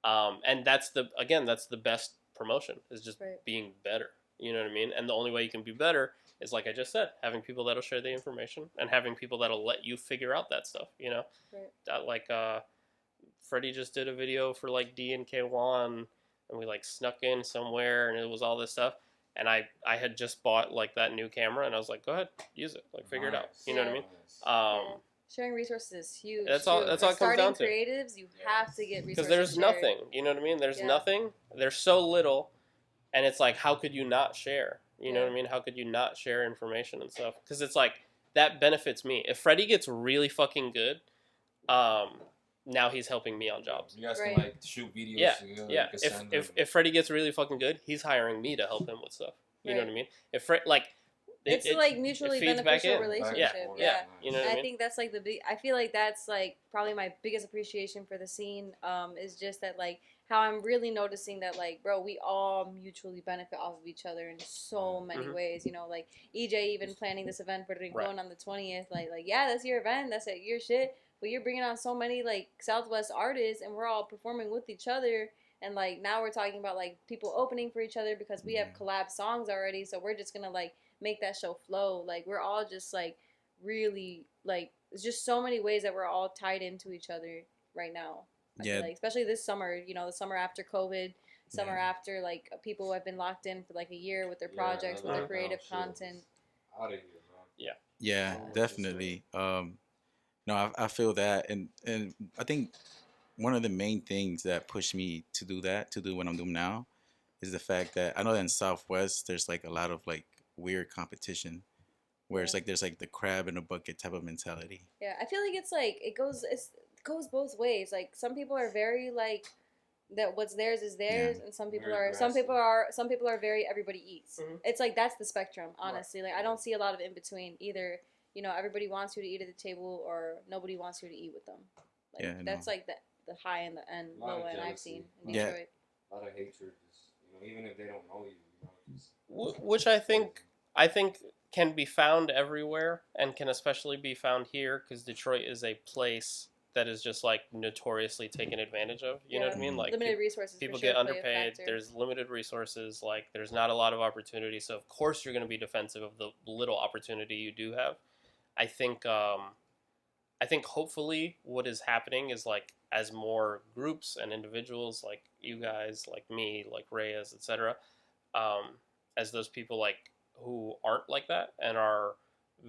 Speaker 3: And that's the best promotion is just being better. You know what I mean? And the only way you can be better is, like I just said, having people that'll share the information and having people that'll let you figure out that stuff. You know, that like Freddie just did a video for like D and K1. And we like snuck in somewhere, and it was all this stuff. And I had just bought like that new camera, and I was like, go ahead, use it, like figure it out. You know what I mean?
Speaker 2: Sharing resources is huge.
Speaker 3: That's all. That's all it comes down to.
Speaker 2: Creatives, you have to get resources.
Speaker 3: Because there's nothing. You know what I mean? There's nothing. There's so little, and it's like, how could you not share? You know what I mean? How could you not share information and stuff? Because it's like that benefits me. If Freddie gets really fucking good, now he's helping me on jobs.
Speaker 1: You guys can like shoot videos together.
Speaker 3: Yeah. If Freddie gets really fucking good, he's hiring me to help him with stuff. You know what I mean? If
Speaker 2: it's like mutually beneficial relationship. Yeah.
Speaker 3: You know what I mean?
Speaker 2: I think that's like the big. I feel like that's like probably my biggest appreciation for the scene. Is just that like how I'm really noticing that like, bro, we all mutually benefit off of each other in so many ways. You know, like EJ even planning this event for Rincon on the 20th. Like yeah, that's your event. That's your shit. But you're bringing on so many like Southwest artists, and we're all performing with each other. And like now we're talking about like people opening for each other because we have collab songs already. So we're just gonna like make that show flow. Like we're all just like really like there's just so many ways that we're all tied into each other right now. I feel like, especially this summer, the summer after COVID, summer after like people who have been locked in for like a year with their projects, with their creative content.
Speaker 1: Out of here, bro.
Speaker 4: Yeah, definitely. No, I feel that, and I think one of the main things that pushed me to do what I'm doing now, is the fact that I know that in Southwest there's like a lot of like weird competition, where it's like there's like the crab in a bucket type of mentality.
Speaker 2: Yeah, I feel like it's like it goes both ways. Like some people are very like that what's theirs is theirs, and some people are very everybody eats.
Speaker 3: Mhm.
Speaker 2: It's like that's the spectrum, honestly. Like I don't see a lot of in between. Either everybody wants you to eat at the table, or nobody wants you to eat with them. Like that's like the high and the end, low end I've seen in Detroit.
Speaker 1: A lot of hatred, even if they don't know you.
Speaker 3: Which I think can be found everywhere, and can especially be found here because Detroit is a place that is just like notoriously taken advantage of. You know what I mean? Like
Speaker 2: limited resources.
Speaker 3: People
Speaker 2: for sure
Speaker 3: get
Speaker 2: play a
Speaker 3: underpaid.
Speaker 2: factor.
Speaker 3: There's limited resources. Like there's not a lot of opportunity. So of course you're going to be defensive of the little opportunity you do have. I think hopefully what is happening is like as more groups and individuals like you guys, like me, like Reyes, etc., as those people like who aren't like that and are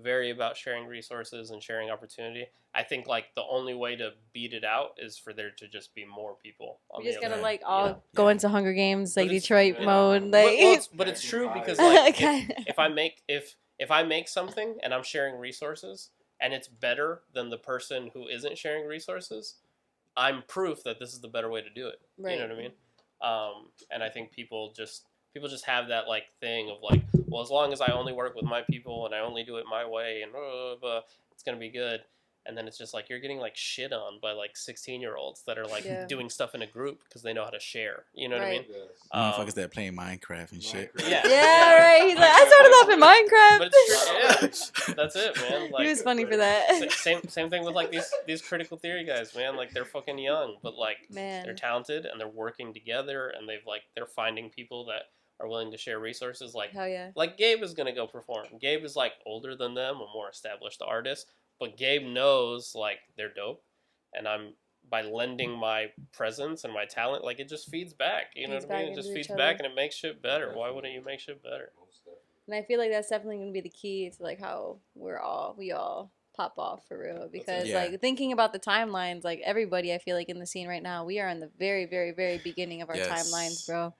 Speaker 3: very about sharing resources and sharing opportunity, I think like the only way to beat it out is for there to just be more people.
Speaker 2: We just gotta
Speaker 3: other
Speaker 2: like
Speaker 3: end.
Speaker 2: all go into Hunger Games, like
Speaker 3: But it's-
Speaker 2: Detroit mode. Like,
Speaker 3: but it's true because like
Speaker 2: Okay.
Speaker 3: if I make something and I'm sharing resources and it's better than the person who isn't sharing resources, I'm proof that this is the better way to do it.
Speaker 2: Right.
Speaker 3: You know what I mean? And I think people just have that like thing of like, well, as long as I only work with my people and I only do it my way and it's gonna be good. And then it's just like you're getting like shit on by like 16-year-olds that are like doing stuff in a group because they know how to share. You know what I mean?
Speaker 4: Motherfuckers that playing Minecraft and shit.
Speaker 3: Yeah.
Speaker 2: Yeah, right. He's like, I started off in Minecraft.
Speaker 3: But it's true. Yeah, that's it, man. Like,
Speaker 2: He was funny for that.
Speaker 3: Same thing with like these critical theory guys, man. Like they're fucking young, but like
Speaker 2: Man.
Speaker 3: they're talented and they're working together and they're finding people that are willing to share resources. Like
Speaker 2: Hell yeah.
Speaker 3: like Gabe is gonna go perform. Gabe is like older than them, a more established artist, but Gabe knows like they're dope, and I'm by lending my presence and my talent, like it just feeds back. You know
Speaker 2: Feeds
Speaker 3: what I mean?
Speaker 2: back
Speaker 3: It just
Speaker 2: into
Speaker 3: feeds
Speaker 2: each
Speaker 3: back
Speaker 2: other.
Speaker 3: and it makes shit better. Why wouldn't you make shit better?
Speaker 2: And I feel like that's definitely going to be the key to like how we all pop off for real, because like thinking about the timelines, like everybody I feel like in the scene right now, we are in the very very very beginning of our timelines, bro.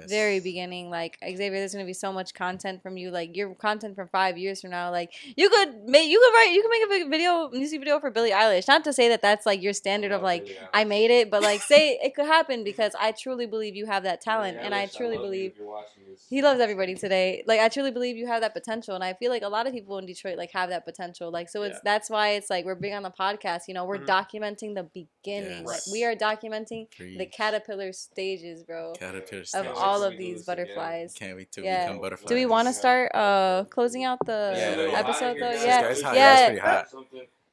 Speaker 2: Very beginning. Like Xavier, there's going to be so much content from you, like your content from 5 years from now. Like you could make a music video for Billie Eilish. Not to say that that's like your standard of like I made it, but like say it could happen, because I truly believe you have that talent, and I truly believe he loves everybody today. Like I truly believe you have that potential, and I feel like a lot of people in Detroit like have that potential. Like so that's why it's like we're big on the podcast. We're documenting the beginning. Like, we are documenting the caterpillar stages, bro. Of all of these butterflies.
Speaker 4: Can't wait to become butterflies.
Speaker 2: Do we want to start closing out the episode though?
Speaker 4: It's pretty hot.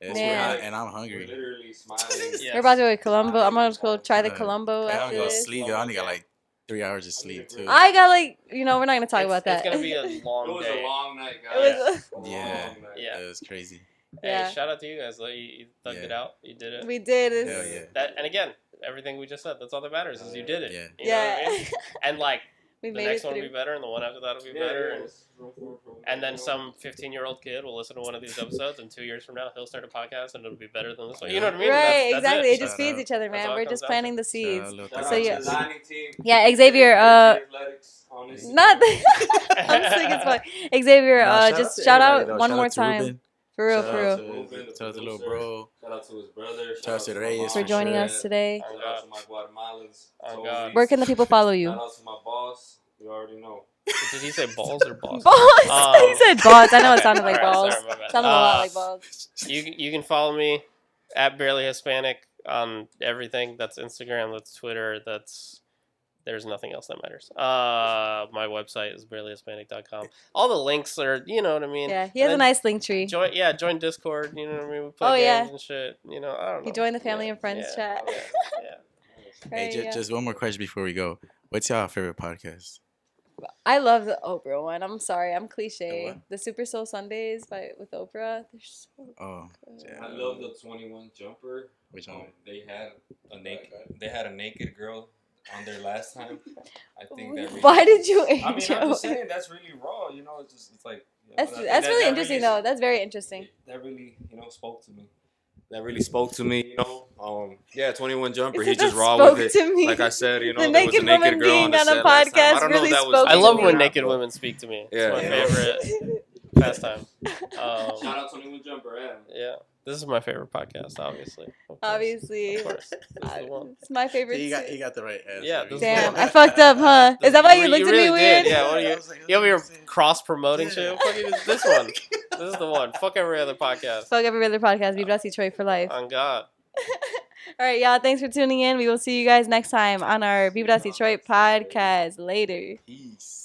Speaker 4: It's pretty hot, and I'm hungry.
Speaker 1: Literally smiling.
Speaker 2: We're about to go to Columbo. I'm gonna go try the Columbo
Speaker 4: I
Speaker 2: after
Speaker 4: don't go
Speaker 2: this.
Speaker 4: sleep. I only got like 3 hours of sleep too.
Speaker 2: I got like we're not gonna talk about that.
Speaker 3: It's gonna be a long
Speaker 1: It was
Speaker 3: day.
Speaker 1: a long night, guys.
Speaker 3: Yeah.
Speaker 4: It was crazy.
Speaker 3: Hey, shout out to you guys. You thugged it out. You did it.
Speaker 2: We did.
Speaker 4: Hell yeah.
Speaker 3: That, and again, everything we just said, that's all that matters is you did it.
Speaker 4: Yeah.
Speaker 3: You know what I mean? And like
Speaker 2: we
Speaker 3: the
Speaker 2: made
Speaker 3: next
Speaker 2: it
Speaker 3: one
Speaker 2: through.
Speaker 3: will be better, and the one after that will be better. And then some 15-year-old kid will listen to one of these episodes, and 2 years from now he'll start a podcast, and it'll be better than this one. You know what I mean?
Speaker 2: Right,
Speaker 3: That's
Speaker 2: exactly.
Speaker 3: It.
Speaker 2: It just feeds each other,
Speaker 3: That's
Speaker 2: man.
Speaker 3: all it
Speaker 2: We're
Speaker 3: comes
Speaker 2: just
Speaker 3: down
Speaker 2: planting
Speaker 3: to.
Speaker 2: the seeds.
Speaker 1: Shout
Speaker 2: So
Speaker 1: out
Speaker 2: yeah,
Speaker 1: to the designing team.
Speaker 2: yeah, Xavier.
Speaker 1: Honestly.
Speaker 2: Not. I'm sick as fuck. Xavier, just shout out one more time. For real, for real.
Speaker 4: Shout out to little bro.
Speaker 1: Shout out to his brother.
Speaker 4: Shout out to Reyes
Speaker 2: For joining us today.
Speaker 1: Shout out to my Guatemalans.
Speaker 3: Oh, God.
Speaker 2: Where can the people follow you?
Speaker 1: Shout out to my boss. You already know.
Speaker 3: Did he say balls or balls?
Speaker 2: Balls. He said balls. I know it sounded like
Speaker 3: Alright,
Speaker 2: balls.
Speaker 3: sorry, my bad.
Speaker 2: Sounded a lot like balls.
Speaker 3: You can follow me at BarelyHispanic on everything. That's Instagram. That's Twitter. There's nothing else that matters. My website is BarelyHispanic.com. All the links are, you know what I mean.
Speaker 2: Yeah, he has a nice link tree.
Speaker 3: Join Discord. You know what I mean. We play games and shit. I don't know.
Speaker 2: He joined the family and friends chat.
Speaker 3: Yeah.
Speaker 4: Hey, just one more question before we go. What's y'all favorite podcast?
Speaker 2: I love the Oprah one. I'm sorry, I'm
Speaker 4: The
Speaker 2: cliche.
Speaker 4: what?
Speaker 2: The Super Soul Sundays with Oprah. They're so
Speaker 4: Oh,
Speaker 2: good.
Speaker 4: yeah.
Speaker 1: I love the 21 Jumper.
Speaker 4: Which one?
Speaker 1: They had a naked girl on there last time. I think that. Really,
Speaker 2: Why did you?
Speaker 1: I mean, I'm
Speaker 2: Joe?
Speaker 1: just saying that's really raw. You know, it's like. You know,
Speaker 2: That's
Speaker 1: I think
Speaker 2: that's really
Speaker 1: that
Speaker 2: interesting
Speaker 1: really,
Speaker 2: though. That's very interesting.
Speaker 1: That really spoke to me. That really spoke to me. You know, yeah, 21 Jumper.
Speaker 2: He
Speaker 1: He
Speaker 2: said
Speaker 1: just
Speaker 2: that
Speaker 1: raw
Speaker 2: spoke
Speaker 1: with it.
Speaker 2: to me.
Speaker 1: Like I said, you know,
Speaker 2: The
Speaker 1: there was a
Speaker 2: naked
Speaker 1: naked
Speaker 2: woman
Speaker 1: girl on the
Speaker 2: being on a
Speaker 1: set last time.
Speaker 2: podcast
Speaker 1: I don't know
Speaker 2: really
Speaker 1: if that was
Speaker 2: spoke
Speaker 3: I
Speaker 2: to
Speaker 3: love
Speaker 2: me.
Speaker 3: when
Speaker 1: or
Speaker 3: naked
Speaker 1: not,
Speaker 3: women speak to me. It's
Speaker 1: Yeah.
Speaker 3: my
Speaker 1: Yeah.
Speaker 3: favorite pastime.
Speaker 1: Shout out 21 Jumper, Adam.
Speaker 3: Yeah, this is my favorite podcast, obviously. Of course.
Speaker 2: Obviously.
Speaker 3: Of course. This is the one.
Speaker 2: It's my favorite.
Speaker 4: He got
Speaker 2: too.
Speaker 4: he got the right answer.
Speaker 3: Yeah, this is
Speaker 2: Damn,
Speaker 3: the
Speaker 2: I fucked up, huh? Is that why you looked at me
Speaker 3: really
Speaker 2: weird?
Speaker 3: did. Yeah, what are
Speaker 4: I
Speaker 3: you?
Speaker 4: was like,
Speaker 3: You over here
Speaker 4: "Listen."
Speaker 3: cross promoting
Speaker 4: Yeah.
Speaker 3: shit? Fucking this one. This is the one. Fuck every other podcast.
Speaker 2: Fuck every other podcast. VibrasDetroit for life.
Speaker 3: On God.
Speaker 2: All right, y'all. Thanks for tuning in. We will see you guys next time on our VibrasDetroit podcast. Later.
Speaker 4: Peace.